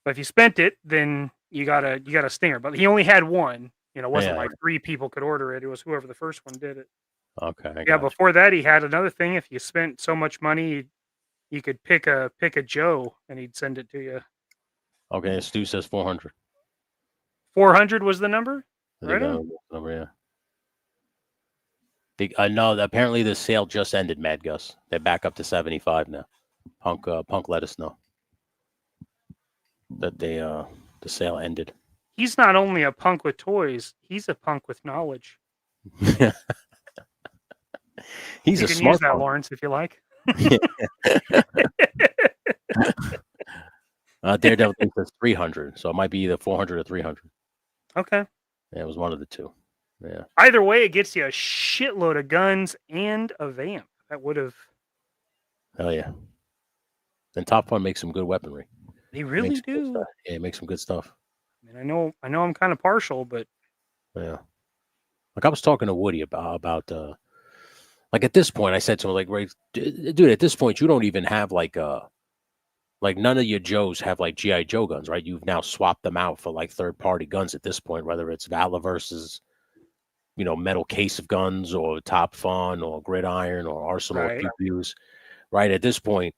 But if you spent it, then you got a stinger. But he only had one. It wasn't like 3 people could order it. It was whoever the first one did it. Okay. Yeah. Before that, he had another thing. If you spent so much money, you could pick a Joe, and he'd send it to you. Okay, Stu says 400. 400 was the number? Right on. Number, yeah. No, apparently the sale just ended, Mad Gus. They're back up to 75 now. Punk let us know that the sale ended. He's not only a punk with toys, he's a punk with knowledge. He's you a can smart use that, punk. Lawrence, if you like. Daredevil says 300, so it might be either 400 or 300. Okay. Yeah, it was one of the two. Yeah. Either way, it gets you a shitload of guns and a vamp. That would have. Hell yeah. And Top Fun makes some good weaponry. They really do. Yeah, it makes some good stuff. I mean, I know I'm kind of partial, but yeah. Like I was talking to Woody about like at this point, I said to him, like, right, dude, at this point, you don't even have like none of your Joes have like GI Joe guns, right? You've now swapped them out for like third-party guns at this point, whether it's Valaverse's, metal case of guns or Top Fun or Gridiron or Arsenal or PPUs, right? At this point,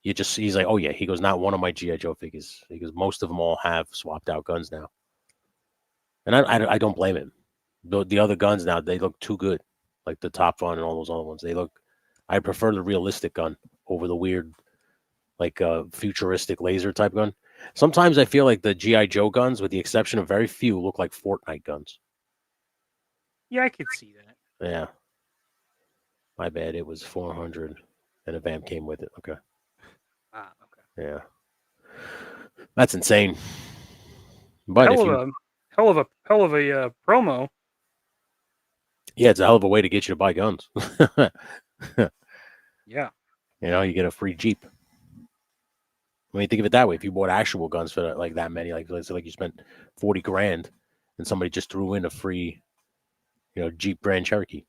he's like, oh yeah, he goes, not one of my GI Joe figures. He goes, most of them all have swapped out guns now, and I don't blame him. The other guns now, they look too good, like the Top Fun and all those other ones. I prefer the realistic gun over the weird, like futuristic laser type gun. Sometimes I feel like the GI Joe guns, with the exception of very few, look like Fortnite guns. Yeah, I could see that. Yeah. My bad. It was 400, and a vamp came with it. Okay. Okay. Yeah. That's insane. But hell of a promo. Yeah, it's a hell of a way to get you to buy guns. Yeah. You know, you get a free Jeep. I mean, think of it that way. If you bought actual guns for like that many, like let's say like you spent 40 grand and somebody just threw in a free, you know, Jeep Grand Cherokee.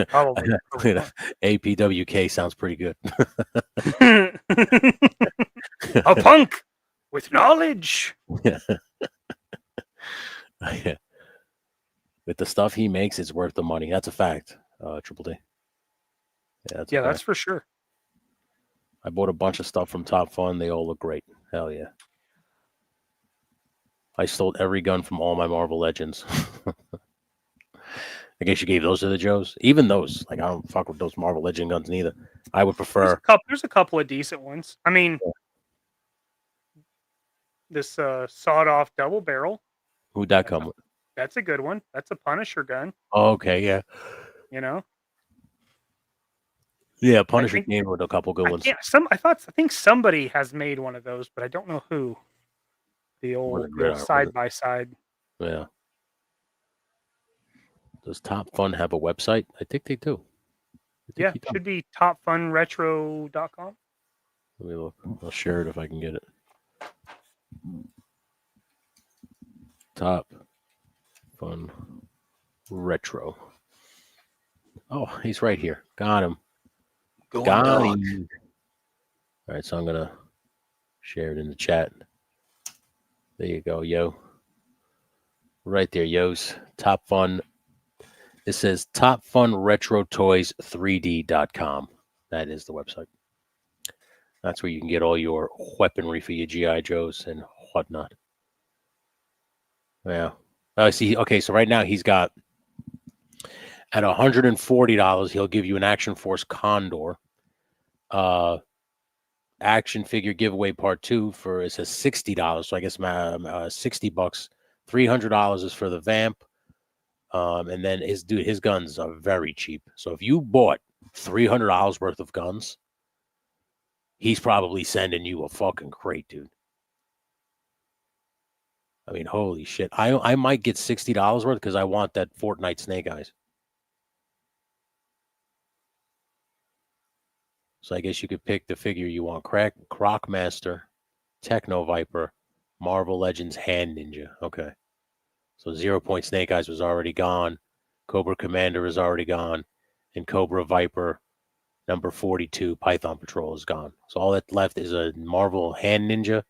Probably. APWK sounds pretty good. A punk with knowledge. Yeah. With the stuff he makes, it's worth the money. That's a fact. Triple D. Yeah, that's for sure. I bought a bunch of stuff from Top Fun. They all look great. Hell yeah. I stole every gun from all my Marvel Legends. I guess you gave those to the Joes. Even those, like I don't fuck with those Marvel Legend guns neither. I would prefer. There's a couple of decent ones. I mean, this sawed-off double barrel. Who'd that come with? That's a good one. That's a Punisher gun. Oh, okay, yeah. You know. Yeah, Punisher came with a couple good ones. I think somebody has made one of those, but I don't know who. The old side by side. Yeah. Does Top Fun have a website? I think they do. Yeah, it should be topfunretro.com. Let me look. I'll share it if I can get it. Top Fun Retro. Oh, he's right here. Got him. Got him. All right, so I'm going to share it in the chat. There you go, yo. Right there, yos. Top Fun. It says topfunretrotoys3d.com. That is the website. That's where you can get all your weaponry for your GI Joes and whatnot. Yeah. I see. Okay, so right now he's got at $140, he'll give you an Action Force Condor. Action figure giveaway part 2 for it says $60. So I guess $60. $300 is for the Vamp. And then his guns are very cheap. So if you bought $300 worth of guns, he's probably sending you a fucking crate, dude. I mean, holy shit. I might get $60 worth because I want that Fortnite Snake Eyes. So I guess you could pick the figure you want. Crocmaster, Techno Viper, Marvel Legends Hand Ninja. Okay. So 0 Point Snake Eyes was already gone. Cobra Commander is already gone. And Cobra Viper number 42, Python Patrol, is gone. So all that left is a Marvel Hand Ninja,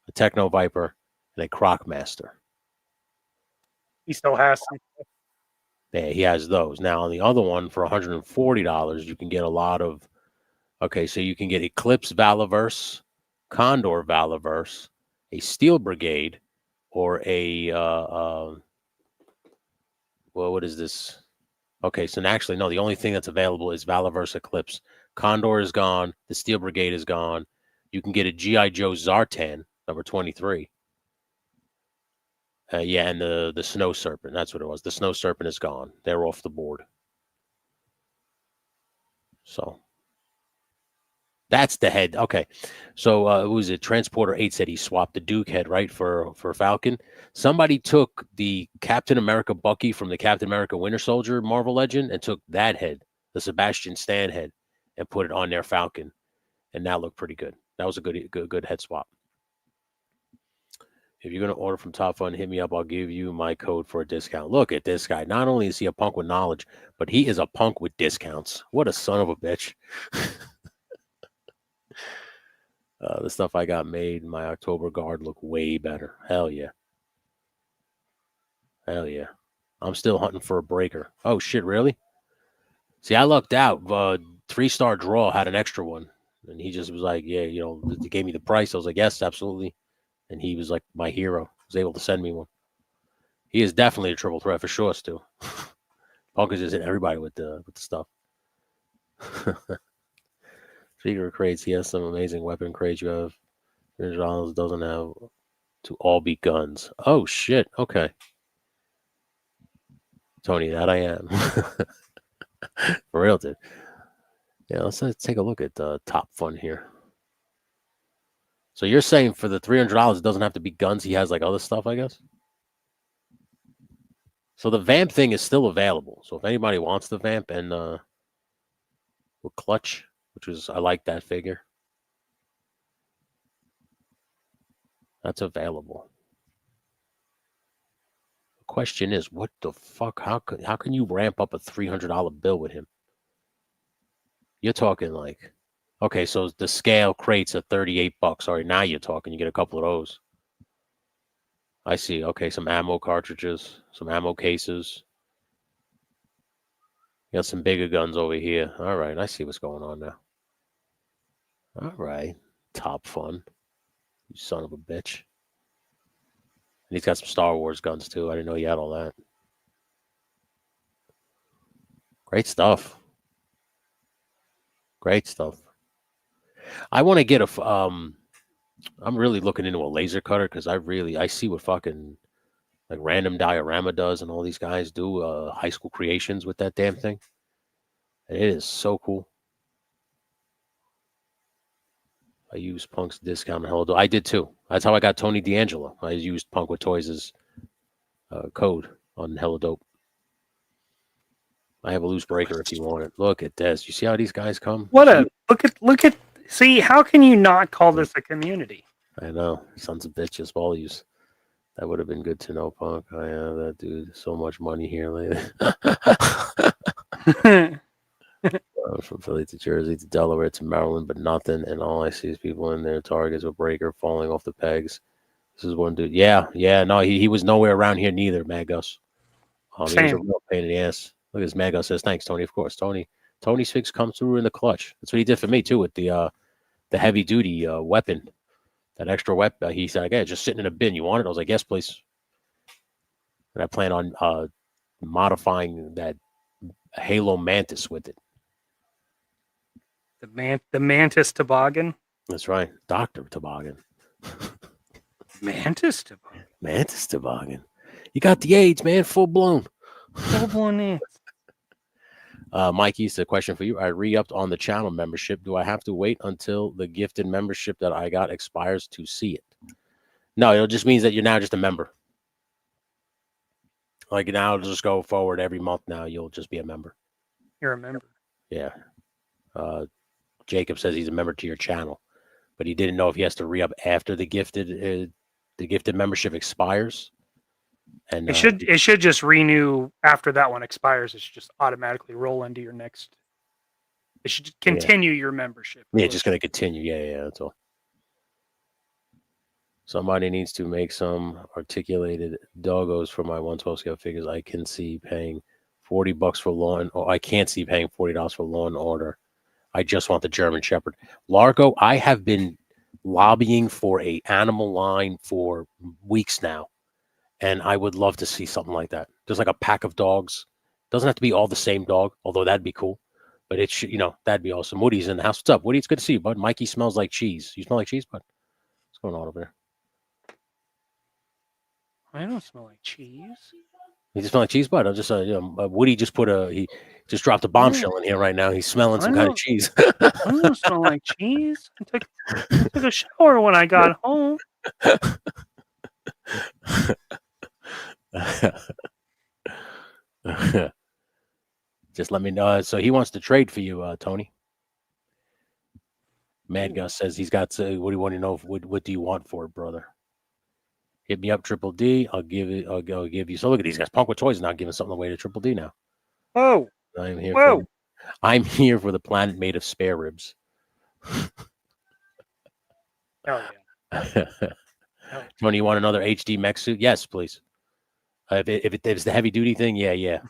a Techno Viper, and a Crocmaster. He still has some. Yeah, he has those. Now, on the other one, for $140, you can get a lot of... Okay, so you can get Eclipse Valaverse, Condor Valaverse, a Steel Brigade, or a... well, what is this? Okay, so actually, no, the only thing that's available is Valaverse Eclipse. Condor is gone. The Steel Brigade is gone. You can get a GI Joe Zartan, number 23. Yeah, and the Snow Serpent. That's what it was. The Snow Serpent is gone. They're off the board. So that's the head. Okay. So who was it? Transporter 8 said he swapped the Duke head, right, for Falcon. Somebody took the Captain America Bucky from the Captain America Winter Soldier Marvel Legend and took that head, the Sebastian Stan head, and put it on their Falcon. And that looked pretty good. That was a good head swap. If you're going to order from Top Fun, hit me up. I'll give you my code for a discount. Look at this guy. Not only is he a punk with knowledge, but he is a punk with discounts. What a son of a bitch. The stuff I got made in my October guard look way better. Hell yeah. Hell yeah. I'm still hunting for a breaker. Oh, shit, really? See, I lucked out. 3-star draw had an extra one. And he just was like, yeah, you know, they gave me the price. I was like, yes, absolutely. And he was like my hero. He was able to send me one. He is definitely a triple threat for sure, Stu. Punk is just hitting everybody with the stuff. Speaking of crates, he has some amazing weapon crates. You have $300 doesn't have to all be guns. Oh shit. Okay. Tony, that I am. For real, dude. Yeah, let's take a look at Top Fun here. So you're saying for the $300, it doesn't have to be guns. He has like other stuff, I guess. So the vamp thing is still available. So if anybody wants the vamp and with clutch, I like that figure. That's available. The question is, what the fuck? How can you ramp up a $300 bill with him? You're talking like, okay, so the scale crates are $38. All right, now you're talking. You get a couple of those. I see. Okay, some ammo cartridges, some ammo cases. You got some bigger guns over here. All right, I see what's going on now. All right, Top Fun. You son of a bitch. And he's got some Star Wars guns too. I didn't know he had all that. Great stuff. Great stuff. I want to get a. I'm really looking into a laser cutter because I see what fucking like Random Diorama does and all these guys do high school creations with that damn thing. And it is so cool. I used Punk's discount on Hello. I did too. That's how I got Tony D'Angelo. I used Punk with Toys' code on Hello Dope. I have a loose breaker if you want it. Look at this. You see how these guys come? Look at. See, how can you not call this a community? I know, sons of bitches, all yous. That would have been good to know, Punk. I have that dude. So much money here lately. From Philly to Jersey to Delaware to Maryland, but nothing. And all I see is people in their targets with breaker falling off the pegs. This is one dude. Yeah. No, he was nowhere around here neither, Magos. He was a real pain in the ass. Look at this. Magos says, thanks, Tony. Of course, Tony's fix comes through in the clutch. That's what he did for me too with the heavy duty weapon, that extra weapon. He said, "Okay, just sitting in a bin. You want it?" I was like, "Yes, please." And I plan on modifying that Halo Mantis with it. The Mantis Toboggan. That's right, Dr. Toboggan. Mantis Toboggan. Mantis Toboggan. You got the AIDS, man. Full blown. Full blown AIDS. Mikey, it's a question for you. I re-upped on the channel membership. Do I have to wait until the gifted membership that I got expires to see it? No, it just means that you're now just a member. Like now, just go forward every month. Now you'll just be a member. You're a member. Yeah. Jacob says he's a member to your channel, but he didn't know if he has to re-up after the gifted membership expires. And it should just renew after that one expires. It should just automatically roll into your next. It should continue your membership. Yeah, just going to continue. Yeah, that's all. Somebody needs to make some articulated doggos for my 112 scale figures. I can see paying $40 for Law and I can't see paying $40 for Law and Order. I just want the German Shepherd. Largo, I have been lobbying for a animal line for weeks now. And I would love to see something like that. There's like a pack of dogs. Doesn't have to be all the same dog, although that'd be cool. But it should, that'd be awesome. Woody's in the house. What's up, Woody? It's good to see you, bud. Mikey smells like cheese. You smell like cheese, bud? What's going on over there? I don't smell like cheese. You just smell like cheese, bud? I just, Woody just he just dropped a bombshell in here right now. He's smelling some kind of cheese. I don't smell like cheese. I took a shower when I got home. Just let me know. So he wants to trade for you, Tony. Mad Gus says he's got. What do you want to know? What do you want for it, brother? Hit me up, Triple D. I'll give it. I'll give you. So look at these guys. Punk with Toys is now giving something away to Triple D now. Oh, I'm here. I'm here for the planet made of spare ribs. Oh yeah. Tony, you want another HD mech suit? Yes, please. If it's the heavy duty thing, yeah. Yeah.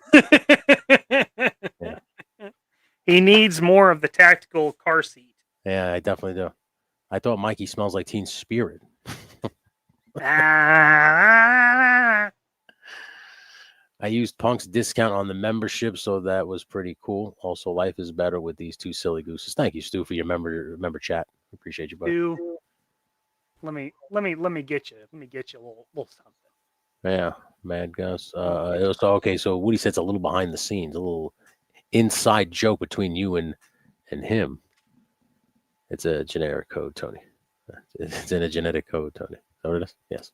He needs more of the tactical car seat. Yeah, I definitely do. I thought Mikey smells like Teen Spirit. I used Punk's discount on the membership, so that was pretty cool. Also, life is better with these two silly gooses. Thank you, Stu, for your member chat. Appreciate you, buddy. Stu, let me get you. Let me get you a little something. Yeah, Mad Gus. So Woody said it's a little behind the scenes, a little inside joke between you and him. It's a generic code, Tony. It's in a genetic code, Tony. Is that what it is? Yes.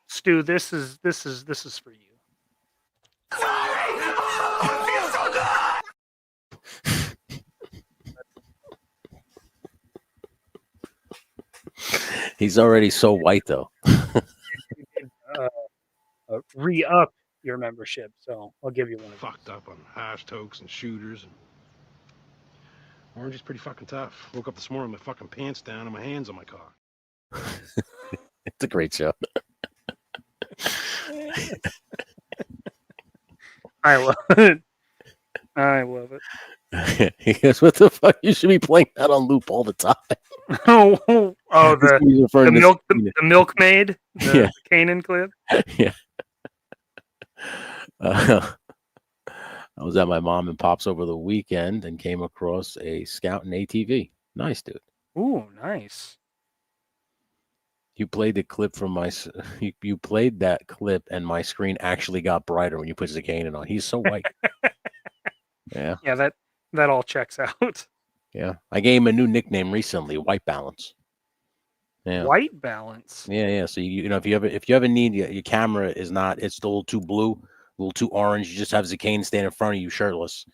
Stu, this is for you. He's already so white, though. Re-up your membership, so I'll give you one. Fucked up on hash tokes and shooters. Orange is pretty fucking tough. Woke up this morning with my fucking pants down and my hands on my cock. It's a great show. I love it. I love it. He goes, "What the fuck? You should be playing that on loop all the time." the milkmaid, the Kanan clip. Yeah. I was at my mom and pop's over the weekend and came across a Scout and ATV. Nice, dude. Ooh, nice. You played the clip from my. You played that clip, and my screen actually got brighter when you put Kanan on. He's so white. Yeah. Yeah, that all checks out. Yeah, I gave him a new nickname recently, White Balance. Yeah. White Balance. Yeah. So you know, if you ever need your camera is not, it's a little too blue, a little too orange. You just have Zakane stand in front of you shirtless,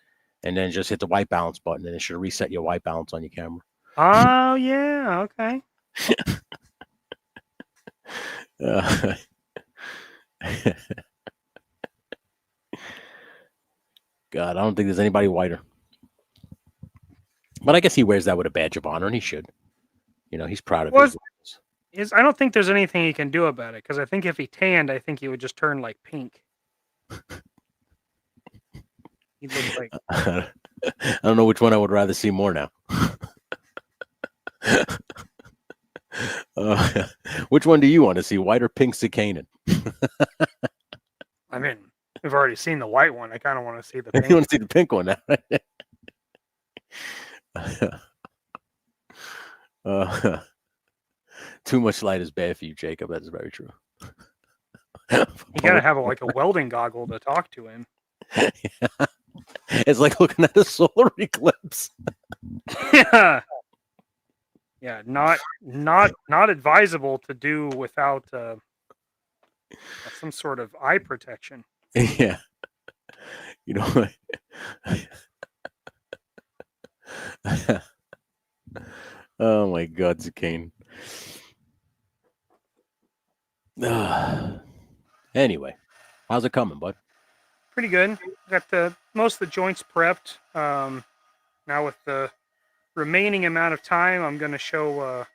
and then just hit the white balance button, and it should reset your white balance on your camera. Oh yeah, okay. God, I don't think there's anybody whiter. But I guess he wears that with a badge of honor, and he should. You know, he's proud of his. I don't think there's anything he can do about it, because I think if he tanned, I think he would just turn like pink. He looks like. I don't know which one I would rather see more now. Which one do you want to see, white or pink Zakanen? I mean, we've already seen the white one. I kind of want to see the pink. You want to see the pink one now, right? Too much light is bad for you, Jacob. That is very true. You gotta have a welding goggle to talk to him. Yeah. It's like looking at a solar eclipse. Yeah. Yeah, not advisable to do without some sort of eye protection. Yeah. You know. Oh my God, Zakane. Anyway, how's it coming, bud? Pretty good. Got most of the joints prepped. Now with the remaining amount of time, I'm going to show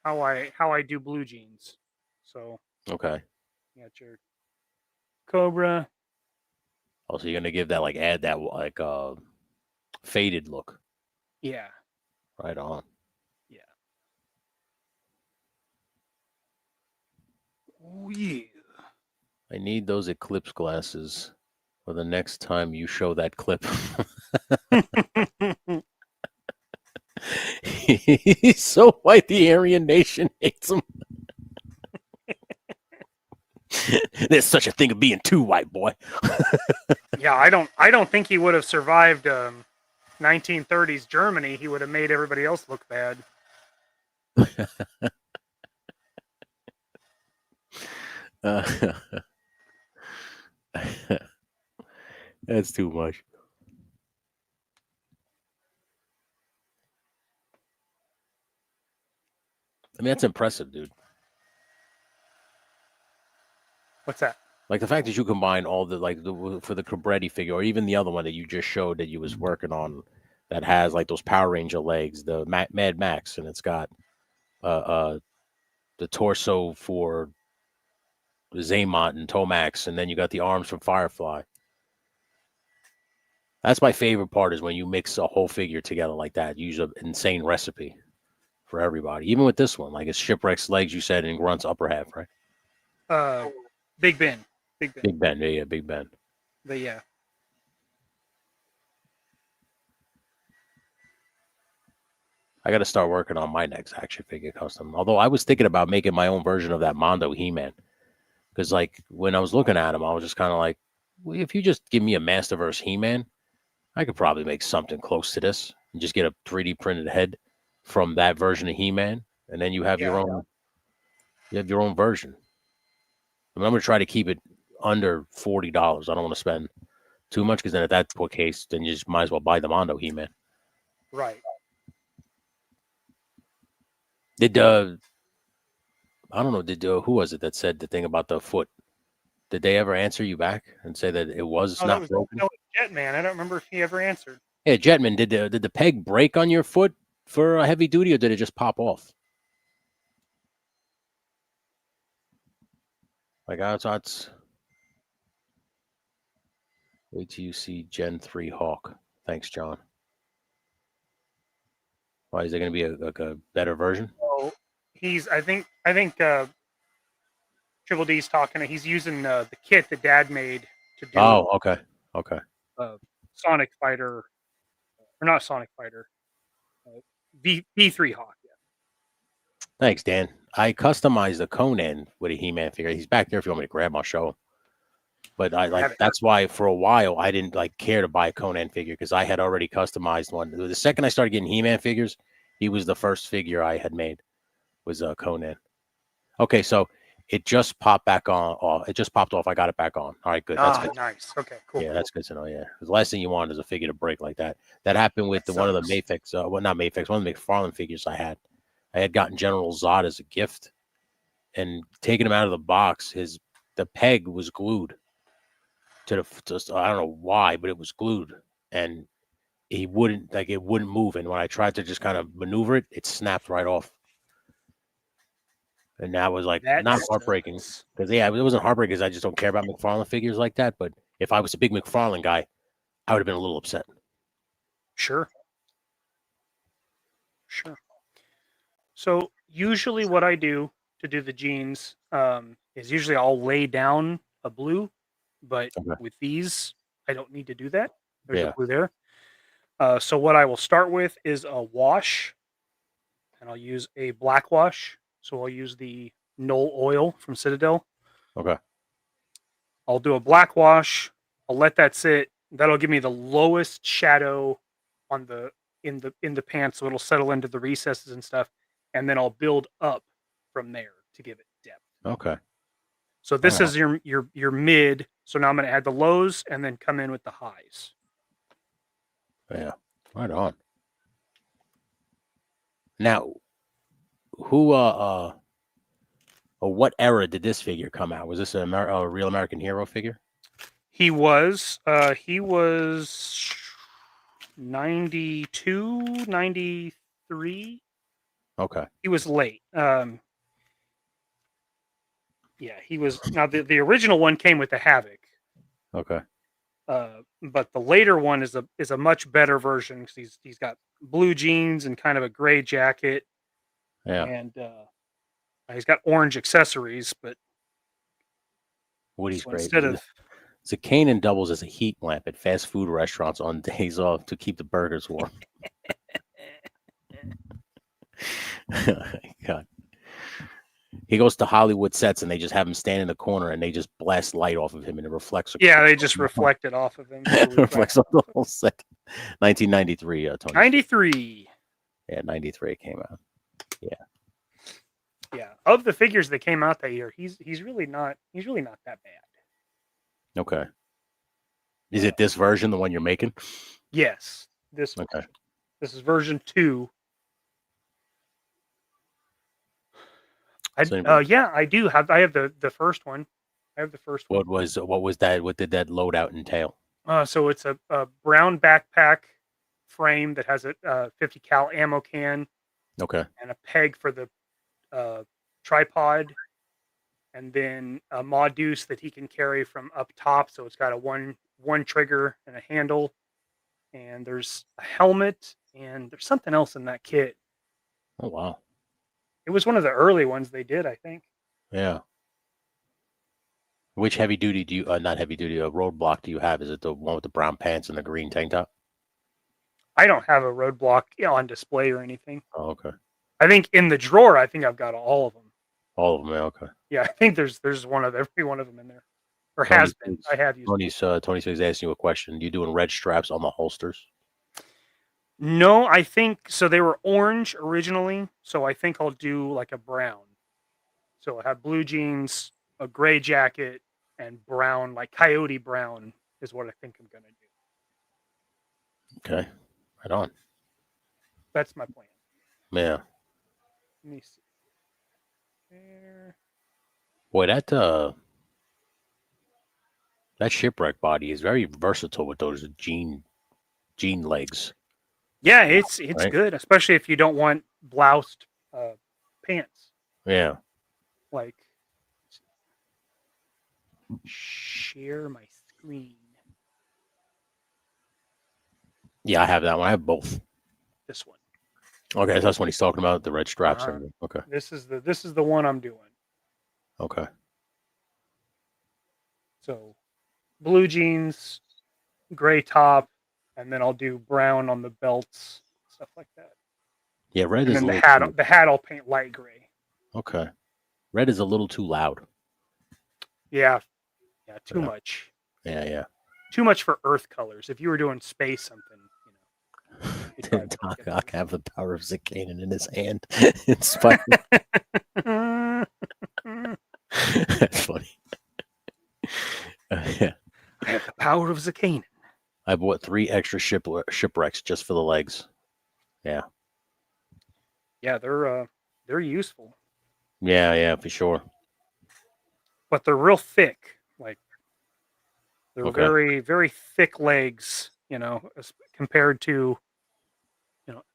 how I do blue jeans. So okay, you got your Cobra. Oh, so you're gonna give that add that faded look. Yeah. Right on. Yeah. Oh yeah. I need those eclipse glasses for the next time you show that clip. He's so white, the Aryan nation hates him. There's such a thing of being too white, boy. Yeah, I don't think he would have survived 1930s Germany. He would have made everybody else look bad. That's too much. I mean, that's impressive, dude. What's that? Like the fact that you combine all the for the Cabretti figure, or even the other one that you just showed that you was working on, that has like those Power Ranger legs, the Mad Max, and it's got the torso for Zaymont and Tomax, and then you got the arms from Firefly. That's my favorite part, is when you mix a whole figure together like that. Use an insane recipe for everybody. Even with this one, like it's Shipwreck's legs, you said, and Grunt's upper half, right? Big Ben. Big Ben. Yeah, Big Ben. Yeah. I got to start working on my next action figure custom. Although I was thinking about making my own version of that Mondo He-Man. Because like when I was looking at him, I was just kind of like, well, if you just give me a Masterverse He-Man, I could probably make something close to this and just get a 3D printed head from that version of He-Man, and then you have your own. You have your own version. I mean, I'm going to try to keep it under $40. I don't want to spend too much because then at that case, then you just might as well buy the Mondo He-Man. Right. Did I don't know. Did who was it that said the thing about the foot? Did they ever answer you back and say that it was not broken? That was Jetman. I don't remember if he ever answered. Yeah, Jetman. Did the peg break on your foot for a heavy duty, or did it just pop off? Like that's. Wait till you see Gen 3 Hawk. Thanks, John. Why is there going to be a better version? Oh, I think Triple D's talking. He's using the kit that Dad made to do. Oh, okay. Sonic Fighter, or not Sonic Fighter. V3 Hawk. Yeah. Thanks, Dan. I customized a Conan with a He-Man figure. He's back there if you want me to grab him, I'll show him. But that's why for a while I didn't care to buy a Conan figure because I had already customized one. The second I started getting He-Man figures, he was the first figure I had made was Conan. Okay, so it just popped back on. It just popped off. I got it back on. All right, good. That's good. Nice. Okay, cool. Yeah, that's good to know. Yeah, the last thing you want is a figure to break like that. That happened with one of the Mafex. Well, not Mafex. One of the McFarlane figures I had. I had gotten General Zod as a gift, and taking him out of the box, the peg was glued to the. I don't know why, but it was glued, and it wouldn't move. And when I tried to just kind of maneuver it, it snapped right off. And that was not heartbreaking because it wasn't heartbreaking because I just don't care about McFarlane figures like that. But if I was a big McFarlane guy, I would have been a little upset. Sure. So usually what I do to do the jeans is usually I'll lay down a blue, but with these, I don't need to do that. There's a blue there. So what I will start with is a wash, and I'll use a black wash. So I'll use the Knoll oil from Citadel. Okay. I'll do a black wash. I'll let that sit. That'll give me the lowest shadow on in the pants, so it'll settle into the recesses and stuff. And then I'll build up from there to give it depth. Okay. So this is your mid. So now I'm going to add the lows and then come in with the highs. Yeah. Right on. Now, what era did this figure come out? Was this a real American hero figure? He was 92, 93. Okay. He was late. He was. Now the original one came with the Havoc. Okay. But the later one is a much better version because he's got blue jeans and kind of a gray jacket. Yeah. And he's got orange accessories, but Woody's great. Instead of the Kanan doubles as a heat lamp at fast food restaurants on days off to keep the burgers warm. God. He goes to Hollywood sets and they just have him stand in the corner and they just blast light off of him and it reflects. Yeah, they just reflect it off of him. Reflects on the whole set. 1993, Tony. 93. Yeah, 93 came out. Yeah. Yeah. Of the figures that came out that year, he's really not that bad. Okay. Is it this version, the one you're making? Yes. This is version 2. I do have. I have the first one. I have the first one. What was that? What did that loadout entail? So it's a brown backpack frame that has a 50 cal ammo can. Okay. And a peg for the tripod, and then a Modus that he can carry from up top. So it's got a one trigger and a handle, and there's a helmet, and there's something else in that kit. Oh wow. It was one of the early ones they did, I think. Yeah. Which heavy duty do you, not heavy duty, roadblock do you have? Is it the one with the brown pants and the green tank top? I don't have a roadblock on display or anything. Oh, okay. I think in the drawer, I think I've got all of them. All of them, yeah, okay. Yeah, I think there's one of every one of them in there. Or has been. I have used Tony's asking you a question. You doing red straps on the holsters? No, I think so. They were orange originally, so I think I'll do like a brown. So I have blue jeans, a gray jacket, and brown, like coyote brown, is what I think I'm gonna do. Okay, right on. That's my plan. Yeah. Let me see. There. Boy, that shipwreck body is very versatile with those jean legs. Yeah, it's right? good, especially if you don't want bloused pants. Yeah. Like, share my screen. Yeah, I have that one. I have both. This one. Okay, so that's what he's talking about, the red straps. Okay. This is the one I'm doing. Okay. So, blue jeans, gray top, and then I'll do brown on the belts, stuff like that. Yeah, red and is then a the hat I'll paint light gray. Okay. Red is a little too loud. Yeah, too much. Yeah. Too much for earth colors. If you were doing space something, Doc have the power of Zakanin in his hand. It's funny. That's funny. Yeah. I have the power of Zakanin. I bought 3 extra shipwrecks just for the legs. Yeah. Yeah, they're useful. Yeah, for sure. But they're real thick. Like they're very, very thick legs, as compared to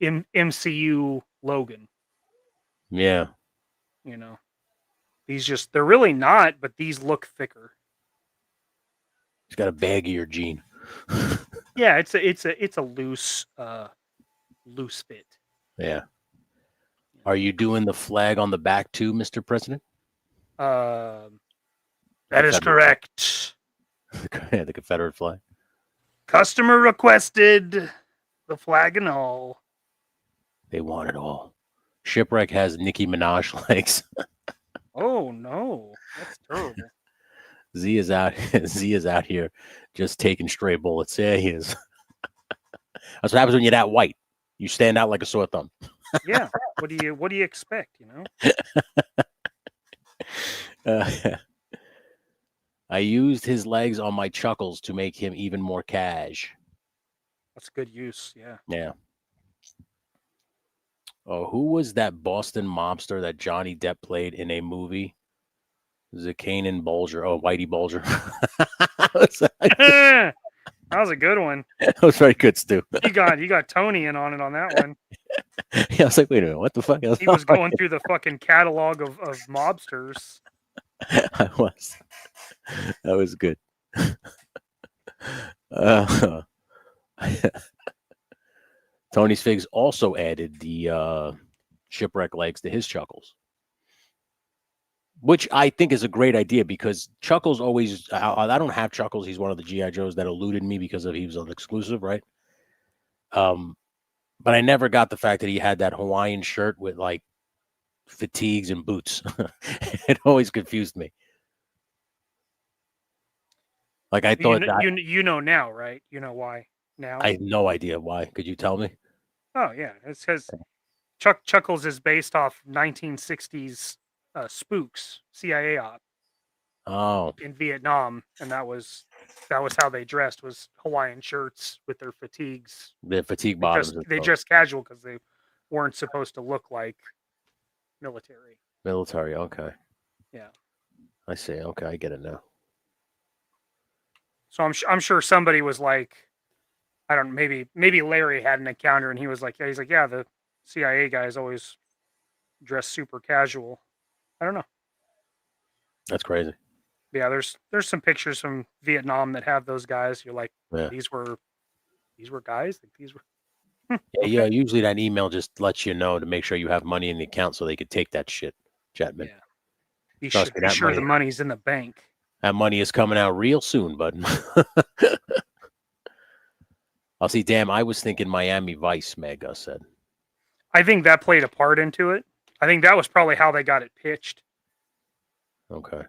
MCU Logan. Yeah. They're really not, but these look thicker. He's got a baggier jean. Yeah, it's a loose fit. Yeah. Are you doing the flag on the back too, Mr. President? That is correct. The Confederate flag. Customer requested the flag and all. They want it all. Shipwreck has Nicki Minaj legs. Oh no, that's terrible. Z is out here just taking stray bullets. Yeah, he is. That's what happens when you're that white. You stand out like a sore thumb. Yeah. What do you expect? I used his legs on my chuckles to make him even more cash. That's good use. Yeah. Yeah. Oh, who was that Boston mobster that Johnny Depp played in a movie? Zakanin Bulger. Oh, Whitey Bulger. That was a good one. That was very good, Stu. You got Tony in on it on that one. Yeah, I was like, wait a minute, what the fuck? He was going through the fucking catalog of mobsters. I was. That was good. Tony's Figs also added the shipwreck legs to his chuckles, which I think is a great idea because Chuckles always, I don't have Chuckles. He's one of the GI Joes that eluded me because he was an exclusive, right? But I never got the fact that he had that Hawaiian shirt with like fatigues and boots. It always confused me. Like I thought you know now, right? You know why now? I have no idea why. Could you tell me? Oh yeah, it's because Chuckles is based off 1960s spooks, CIA op. Oh, in Vietnam, and that was how they dressed, was Hawaiian shirts with their fatigues. The fatigue bottoms. They dressed casual because they weren't supposed to look like military. Military, okay. Yeah. I see. Okay, I get it now. So I'm sure somebody was like, I don't know, maybe Larry had an encounter and he was like, yeah, the CIA guys always dress super casual. I don't know. That's crazy. Yeah, there's some pictures from Vietnam that have those guys. You're like, these were guys? Like, these were Yeah, usually that email just lets you know to make sure you have money in the account so they could take that shit, Jetman. Yeah. Be sure the money's in the bank. That money is coming out real soon, bud. I'll see. Damn, I was thinking Miami Vice, Meg said. I think that played a part into it. I think that was probably how they got it pitched. Okay.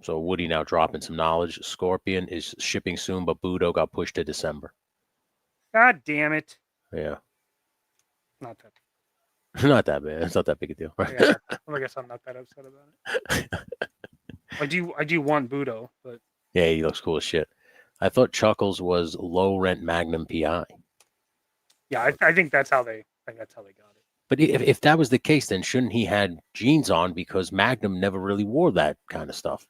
So Woody now dropping some knowledge. Scorpion is shipping soon, but Budo got pushed to December. God damn it. Yeah. Not that. Not that bad. It's not that big a deal. Right? Yeah, I guess I'm not that upset about it. I do want Budo, but yeah, he looks cool as shit. I thought Chuckles was low rent Magnum PI. Yeah, I think that's how they got it. But if that was the case, then shouldn't he had jeans on, because Magnum never really wore that kind of stuff,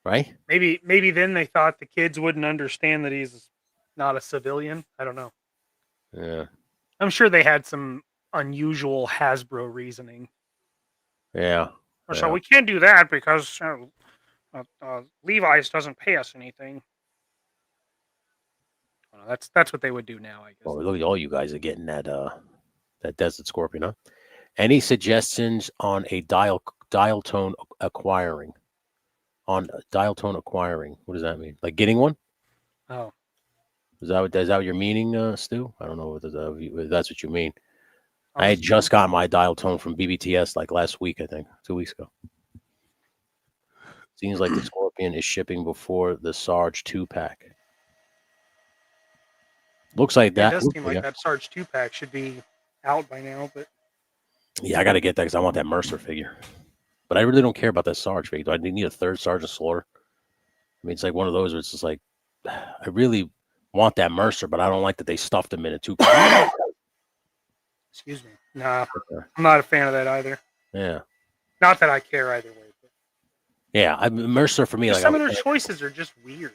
right? Maybe then they thought the kids wouldn't understand that he's not a civilian. I don't know. Yeah. I'm sure they had some unusual Hasbro reasoning. Yeah. So we can't do that because Levi's doesn't pay us anything. That's what they would do now, I guess. Well, look at all you guys are getting that Desert Scorpion, huh? Any suggestions on a dial tone acquiring? On dial tone acquiring, what does that mean? Like getting one? Oh, is that what you're meaning, Stu? I don't know if that's what you mean. I had just got my dial tone from BBTS like last week, I think, 2 weeks ago. Seems like the Scorpion is shipping before the Sarge 2-pack. Looks like that. It does seem like that Sarge 2-pack should be out by now, but yeah, I got to get that because I want that Mercer figure. But I really don't care about that Sarge figure. Do I need a third Sergeant Slaughter? I mean, it's like one of those where it's just like, I really want that Mercer, but I don't like that they stuffed him in a 2-pack. Excuse me. Nah, I'm not a fan of that either. Yeah. Not that I care either way. But yeah, Mercer for me, like some of their choices are just weird.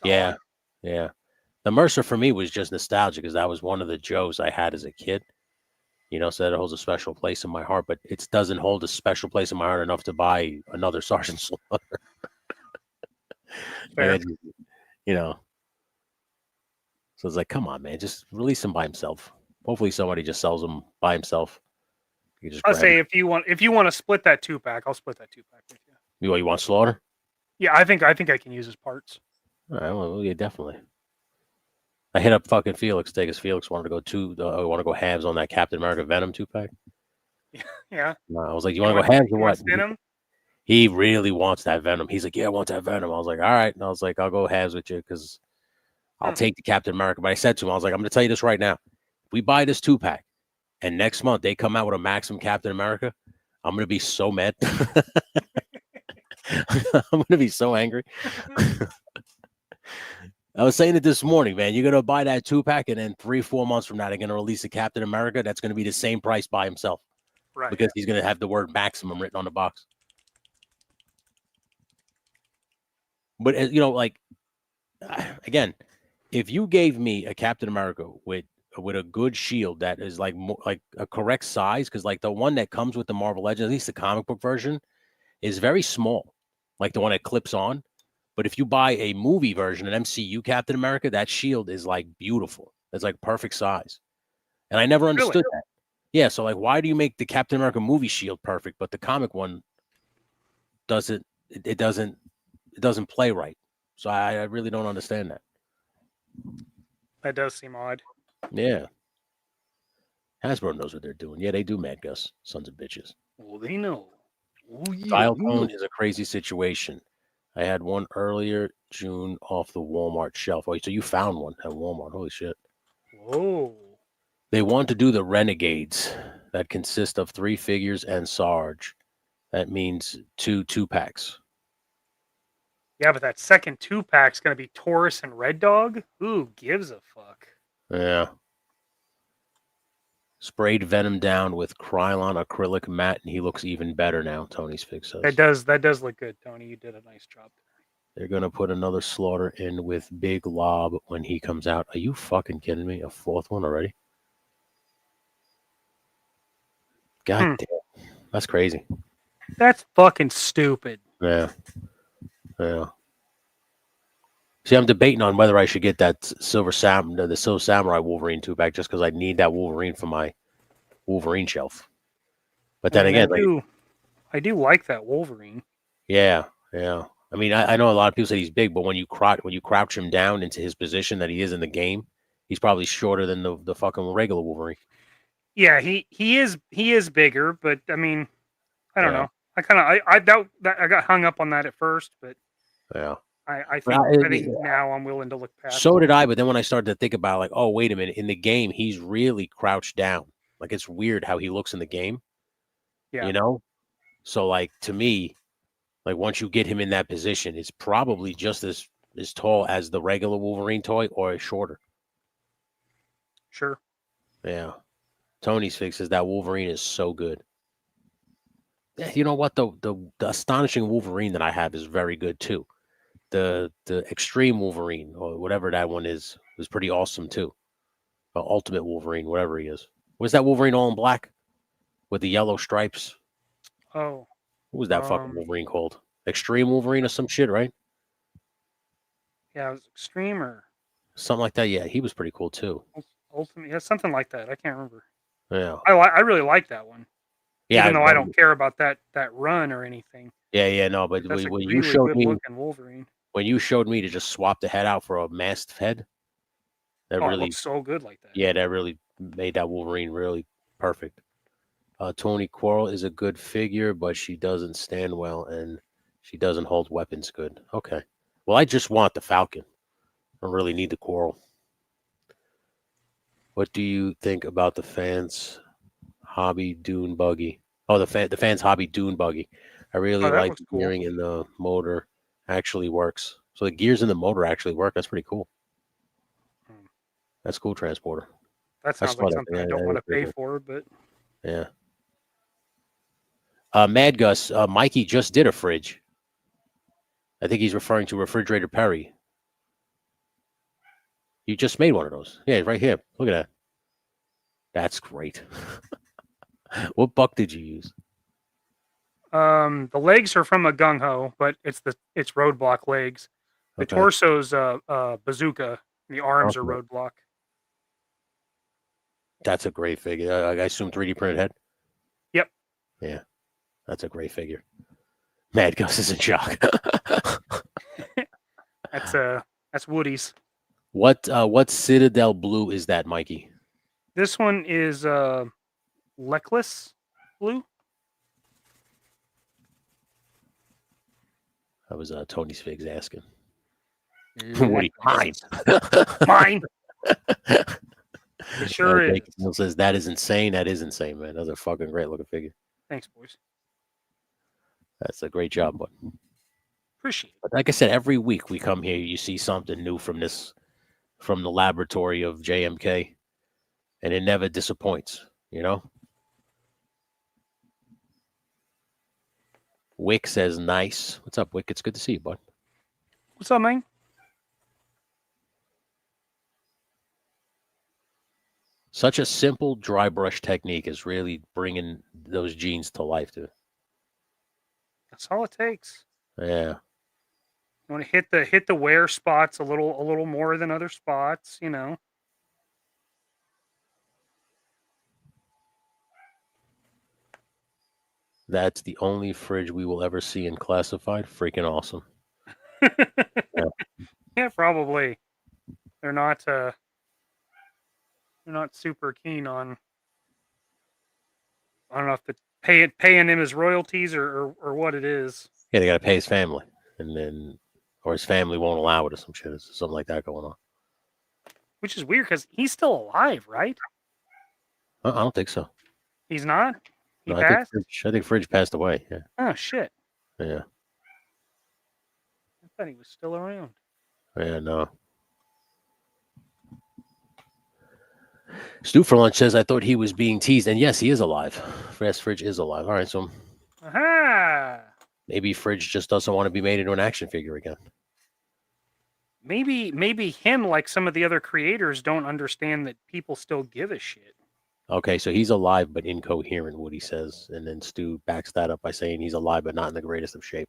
Yeah. The Mercer for me was just nostalgia because that was one of the Joes I had as a kid. You know, so that holds a special place in my heart, but it doesn't hold a special place in my heart enough to buy another Sergeant Slaughter. And, you know, so it's like, come on, man, just release him by himself. Hopefully, somebody just sells him by himself. I'll say if you want to split that 2-pack, I'll split that 2-pack with you. You want Slaughter? Yeah, I think I can use his parts. All right, well, yeah, definitely. I hit up fucking Felix. Because Felix wanted to go halves on that Captain America Venom 2-pack. Yeah. No, I was like, you want to go halves or what? Venom? He really wants that Venom. He's like, yeah, I want that Venom. I was like, all right. And I was like, I'll go halves with you because I'll take the Captain America. But I said to him, I was like, I'm going to tell you this right now. If we buy this 2-pack and next month they come out with a Maxim Captain America, I'm going to be so mad. I'm going to be so angry. I was saying it this morning, man. You're going to buy that 2-pack, and then 3-4 months from now, they're going to release a Captain America. That's going to be the same price by himself. Right. Because he's going to have the word maximum written on the box. But, you know, like, again, if you gave me a Captain America with a good shield that is like a correct size, because like the one that comes with the Marvel Legends, at least the comic book version, is very small, like the one that clips on. But if you buy a movie version, an MCU Captain America, that shield is like beautiful. It's like perfect size. And I never understood that. Yeah, so like, why do you make the Captain America movie shield perfect, but the comic one doesn't play right? So I really don't understand that. That does seem odd. Yeah. Hasbro knows what they're doing. Yeah, they do, Mad Gus. Sons of bitches. Well, they know. Oh, yeah, dial tone is a crazy situation. I had one earlier June off the Walmart shelf. Oh, so you found one at Walmart. Holy shit. Whoa. They want to do the Renegades that consist of 3 figures and Sarge. That means 2-packs. Yeah, but that second 2-pack's going to be Taurus and Red Dog? Who gives a fuck? Yeah. Sprayed Venom down with Krylon acrylic matte, and he looks even better now, Tony's fix says. That does look good, Tony. You did a nice job there. They're going to put another Slaughter in with Big Lob when he comes out. Are you fucking kidding me? A 4th one already? God damn. That's crazy. That's fucking stupid. Yeah. See, I'm debating on whether I should get that the Silver Samurai Wolverine 2-pack just because I need that Wolverine for my Wolverine shelf. But then again, I do like that Wolverine. Yeah. I mean, I know a lot of people say he's big, but when you crouch him down into his position that he is in the game, he's probably shorter than the fucking regular Wolverine. Yeah, he is bigger, but I mean, I don't know. I doubt that I got hung up on that at first, but Yeah. I Well, think now I'm willing to look past. So did I, but then when I started to think about it, like, oh, wait a minute, in the game he's really crouched down. Like it's weird how he looks in the game. Yeah. You know? So like to me, like once you get him in that position, it's probably just as tall as the regular Wolverine toy or shorter. Sure. Yeah. Tony's fix is that Wolverine is so good. Yeah, you know what? The astonishing Wolverine that I have is very good too. The extreme Wolverine or whatever that one is was pretty awesome too. Ultimate Wolverine, whatever he is. Was that Wolverine all in black with the yellow stripes? Oh. What was that fucking Wolverine called? Extreme Wolverine or some shit, right? Yeah, it was Extreme or something like that. Yeah, he was pretty cool too. Ultimate, yeah, something like that. I can't remember. Yeah, I really like that one. Yeah, even though I don't care about that run or anything. Yeah, no, but That's when a you really showed good me looking Wolverine. when you showed me to just swap the head out for a masked head, that Oh, it really looks so good like that. yeah, that really made that Wolverine really perfect. Tony Quarrel is a good figure, but she doesn't stand well and she doesn't hold weapons good. Okay. Well, I just want the Falcon. I don't really need the Quarrel. What do you think about the fans' hobby dune buggy? Oh, the fans' hobby dune buggy. I really like the gearing in the motor actually works. So the gears in the motor actually work. That's pretty cool. That's cool, Transporter. That sounds like something I don't want to pay for, but yeah. Mad Gus, Mikey just did a fridge. I think he's referring to Refrigerator Perry. You just made one of those. Yeah, right here. Look at that. That's great. What buck did you use? The legs are from a gung ho, but it's roadblock legs. The torso's bazooka. And the arms are roadblock. That's a great figure. I assume 3D printed head. Yep. Yeah, that's a great figure. Mad Gus is in shock. That's Woody's. What Citadel blue is that, Mikey? This one is Leckless blue. That was Tony's figs asking. Woody, mine. Mine. It sure is. Neil says that is insane. That is insane, man. That's a fucking great looking figure. Thanks, boys. That's a great job, bud. Appreciate it. But like I said, every week we come here, you see something new from the laboratory of JMK, and it never disappoints, you know? Wick says nice. What's up, Wick? It's good to see you, bud. What's up, man? Such a simple dry brush technique is really bringing those jeans to life, dude. That's all it takes. Yeah. You want to hit the wear spots a little more than other spots, you know. That's the only fridge we will ever see in Classified. Freaking awesome. Yeah. Yeah, probably. They're not super keen on. I don't know if it's paying him his royalties or what it is. Yeah, they got to pay his family, or his family won't allow it or some shit. There's something like that going on. Which is weird because he's still alive, right? I don't think so. He's not? He No, passed? I think Fridge passed away. Yeah. Oh, shit. Yeah. I thought he was still around. Yeah, no. Stu for Lunch says, I thought he was being teased. And yes, he is alive. Yes, Fridge is alive. All right, so maybe Fridge just doesn't want to be made into an action figure again. Maybe him, like some of the other creators, don't understand that people still give a shit. Okay, so he's alive but incoherent, Woody says. And then Stu backs that up by saying he's alive but not in the greatest of shape.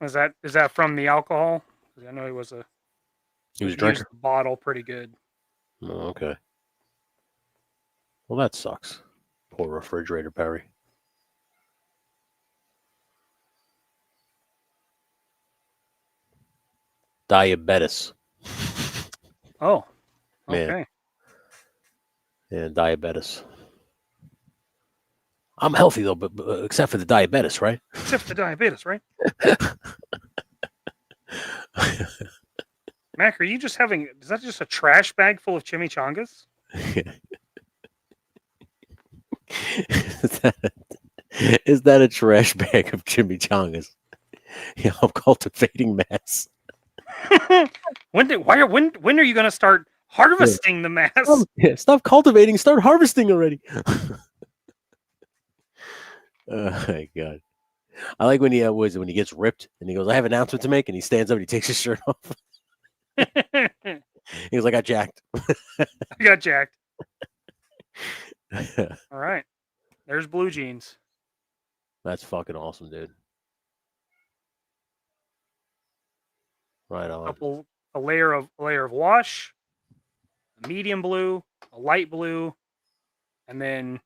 Is that from the alcohol? I know he was drinking the bottle pretty good. Oh, okay. Well, that sucks. Poor Refrigerator Perry. Diabetes. Oh, okay. Yeah, diabetes. I'm healthy though, but except for the diabetes, right? Except for the diabetes, right? Mac, are you just having? Is that just a trash bag full of chimichangas? Is that a trash bag of chimichangas? Yeah, I'm cultivating mass. When are you gonna start harvesting the mass? Stop cultivating, start harvesting already. Oh my god. I like when he when he gets ripped and he goes, I have an announcement to make, and he stands up and he takes his shirt off. He goes, I got jacked. I got jacked. All right. There's blue jeans. That's fucking awesome, dude. Right on. A layer of wash, a medium blue, a light blue, and then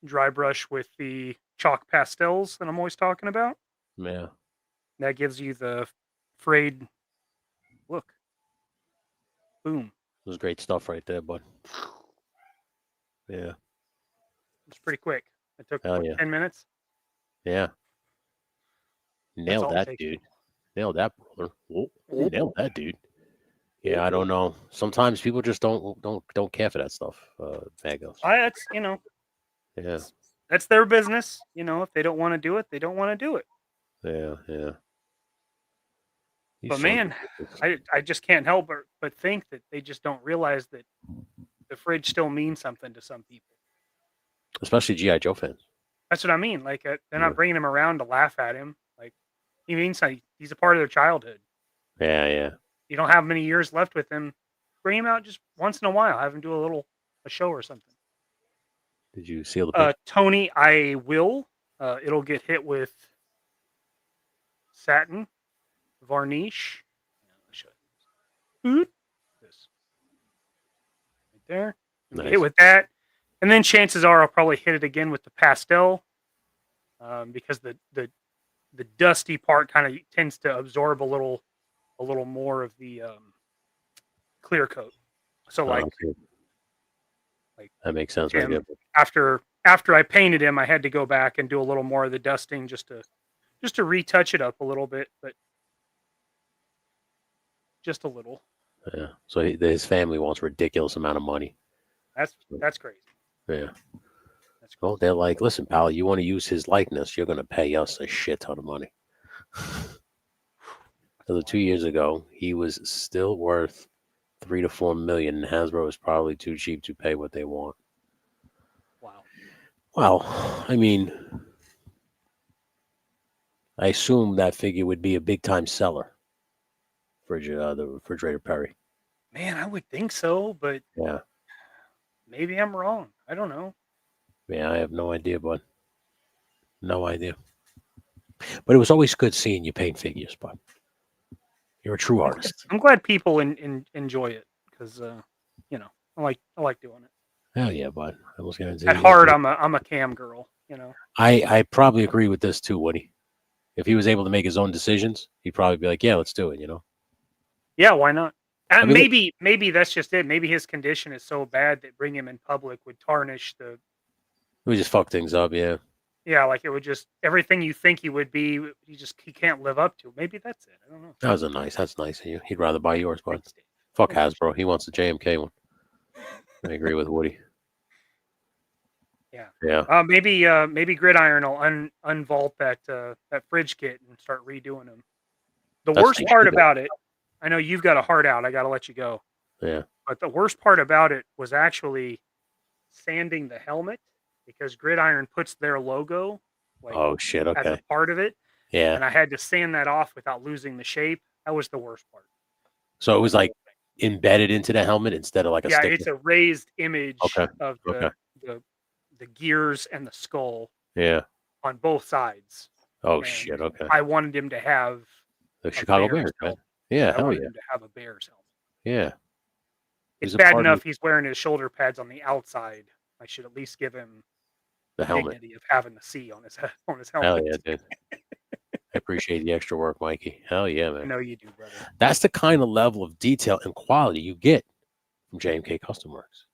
dry brush with the chalk pastels that I'm always talking about. Yeah. That gives you the frayed look. Boom. It was great stuff right there, bud. Yeah. It's pretty quick. It took 10 minutes. Yeah. Nailed that, dude. Nailed that, brother. Whoa. Nailed that, dude. Yeah, I don't know. Sometimes people just don't care for that stuff. Magos. That's Yeah. That's their business. If they don't want to do it, they don't want to do it. Yeah, yeah. But man, I just can't help but think that they just don't realize that the fridge still means something to some people. Especially GI Joe fans. That's what I mean. Like they're not bringing him around to laugh at him. Like he means he's a part of their childhood. Yeah, yeah. You don't have many years left with him. Bring him out just once in a while. Have him do a show or something. Did you seal the picture? Tony, I will. It'll get hit with satin varnish. This right there. Nice. Hit with that, and then chances are I'll probably hit it again with the pastel, because the dusty part kind of tends to absorb a little more of the clear coat. So like that makes sense. Right good. After I painted him, I had to go back and do a little more of the dusting just to retouch it up a little bit, but just a little. Yeah. So his family wants a ridiculous amount of money. That's crazy. Yeah. That's cool. They're like, listen, pal, you want to use his likeness, you're going to pay us a shit ton of money. So 2 years ago, he was still worth $3 to $4 million, and Hasbro is probably too cheap to pay what they want. Wow. Well, I mean, I assume that figure would be a big time seller for the refrigerator Perry. Man, I would think so, but yeah, maybe I'm wrong. I don't know. Yeah, I have no idea, bud. No idea. But it was always good seeing you paint figures, bud. You're a true artist. I'm glad people enjoy it because I like doing it. Hell yeah, bud. I was gonna at heart, I'm a cam girl. I probably agree with this too, Woody. If he was able to make his own decisions, he'd probably be like, "Yeah, let's do it." Yeah, why not? I mean, maybe that's just it. Maybe his condition is so bad that bring him in public would tarnish the. It would just fuck things up, yeah. Yeah, like it would just everything you think he would be, he can't live up to. Maybe that's it. I don't know. That's nice of you. He'd rather buy yours, bud. Fuck Hasbro. He wants the JMK one. I agree with Woody. Yeah. Yeah. Maybe Gridiron will unvault that fridge kit and start redoing them. The worst part about it, I know you've got a heart out. I got to let you go. Yeah. But the worst part about it was actually sanding the helmet, because Gridiron puts their logo okay. as a part of it. Yeah. And I had to sand that off without losing the shape. That was the worst part. So it was like embedded into the helmet instead of like a sticker? Yeah, it's a raised image of the gears and the skull. Yeah. On both sides. Oh, shit. Okay. I wanted him to have the Chicago Bears, man. Yeah, hell yeah. Him to have a Bears helmet. Yeah. It's bad enough he's wearing his shoulder pads on the outside. I should at least give him the helmet dignity of having the C on his helmet. Hell yeah, dude. I appreciate the extra work, Mikey. Hell yeah, man. I know you do, brother. That's the kind of level of detail and quality you get from JMK Custom Works.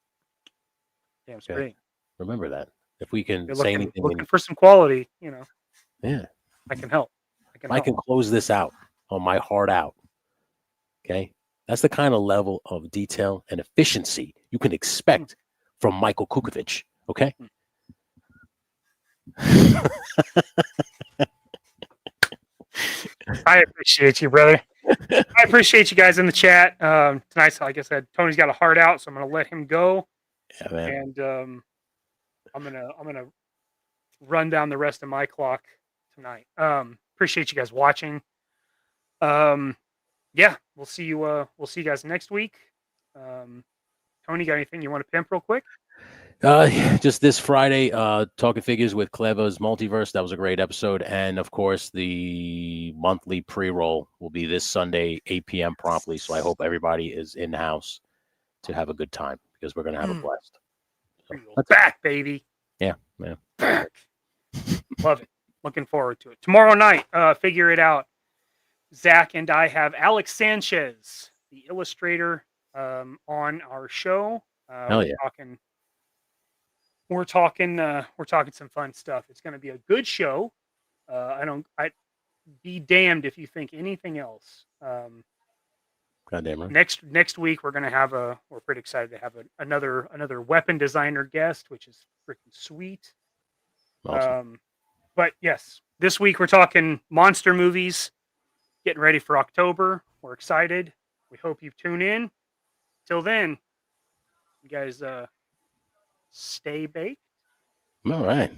Damn straight. Remember that. if we can You're say looking, anything, looking for some quality, yeah, I can help. I can close this out on my heart out. Okay, that's the kind of level of detail and efficiency you can expect from Michael Kukovic. Okay. I appreciate you, brother. I appreciate you guys in the chat. Tonight, like I said, Tony's got a heart out, so I'm going to let him go. Yeah, man. And I'm gonna run down the rest of my clock tonight. Appreciate you guys watching. Yeah, we'll see you guys next week. Tony, got anything you want to pimp real quick? Just this Friday, Talking Figures with Cleva's Multiverse. That was a great episode. And of course, the monthly pre-roll will be this Sunday, 8 p.m. promptly. So I hope everybody is in the house to have a good time because we're going to have a blast. So, back, baby. Yeah, man. Back. Love it. Looking forward to it. Tomorrow night, Figure It Out. Zach and I have Alex Sanchez, the illustrator, on our show. Hell yeah. We're talking some fun stuff. It's going to be a good show. I'd be damned if you think anything else. Goddamn right. Next week we're pretty excited to have another weapon designer guest, which is freaking sweet. Awesome. But yes, this week we're talking monster movies. Getting ready for October. We're excited. We hope you tune in. Till then, you guys stay baked. All right.